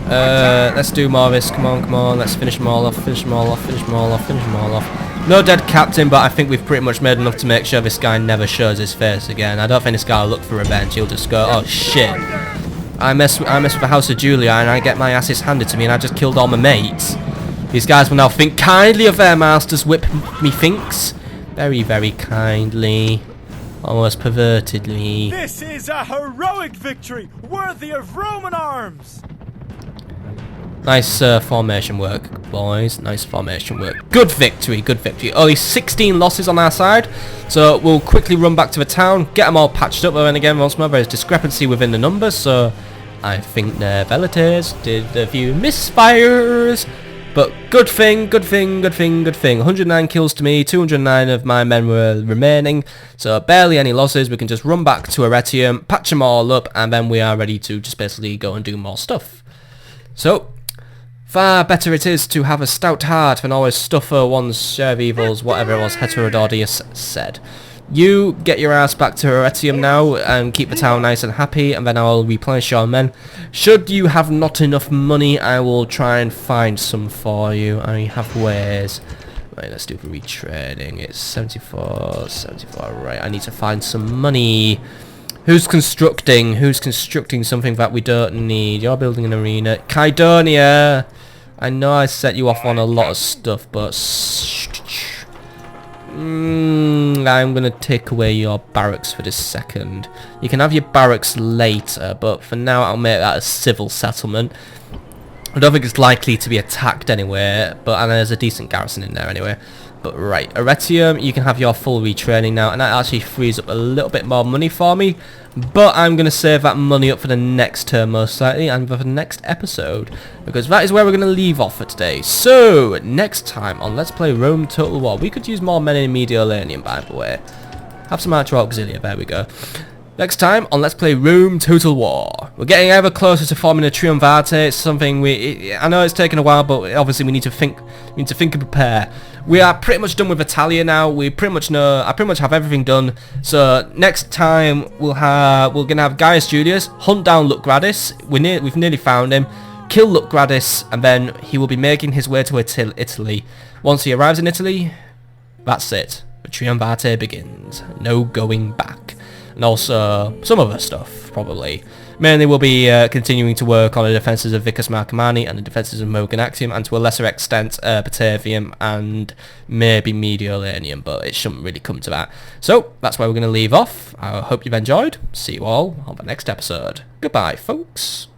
Let's do more of this. Come on, come on. Let's finish them all off. Finish them all off. Finish them all off. Finish them all off. No dead captain, but I think we've pretty much made enough to make sure this guy never shows his face again. I don't think this guy will look for revenge. He'll just go, oh shit. I mess with the House of Julia and I get my asses handed to me and I just killed all my mates. These guys will now think kindly of their masters, whip methinks. Very, very kindly. Almost pervertedly. This is a heroic victory, worthy of Roman arms. Nice formation work, boys. Nice formation work. Good victory, good victory. Only 16 losses on our side. So we'll quickly run back to the town, get them all patched up. But then again, once more, there's discrepancy within the numbers. So I think the Velites did a few misfires. But good thing, good thing, good thing, good thing. 109 kills to me, 209 of my men were remaining. So barely any losses. We can just run back to Arretium, patch them all up, and then we are ready to just basically go and do more stuff. So, far better it is to have a stout heart than always suffer one's share of evils, whatever it was Heterodordius said. You get your ass back to Arretium now and keep the town nice and happy, and then I'll replenish your men. Should you have not enough money, I will try and find some for you. I have ways. Right, let's do the retrading. It's 74, 74. Right, I need to find some money. Who's constructing? Who's constructing something that we don't need? You're building an arena. Kydonia! I know I set you off on a lot of stuff, but I'm going to take away your barracks for this second. You can have your barracks later, but for now I'll make that a civil settlement. I don't think it's likely to be attacked anyway, but there's a decent garrison in there anyway. But right, Arretium, you can have your full retraining now, and that actually frees up a little bit more money for me. But I'm going to save that money up for the next term most likely, and for the next episode, because that is where we're going to leave off for today. So, next time on Let's Play Rome Total War, we could use more men in Mediolanum, by the way. Have some Archer Auxilia, there we go. Next time on Let's Play Rome Total War. We're getting ever closer to forming a Triumvirate. It's something I know it's taken a while, but obviously we need to think and prepare. We are pretty much done with Italia now. I pretty much have everything done. So next time we're gonna have Gaius Julius hunt down Lucgradus. We've nearly found him. Kill Lucgradus, and then he will be making his way to Italy. Once he arrives in Italy, that's it. The Triumvirate begins. No going back. And also some other stuff, probably. Mainly we'll be continuing to work on the defences of Vicus Marcomanni and the defences of Mogonatium, and to a lesser extent Batavium and maybe Mediolanum, but it shouldn't really come to that. So that's where we're going to leave off. I hope you've enjoyed. See you all on the next episode. Goodbye, folks.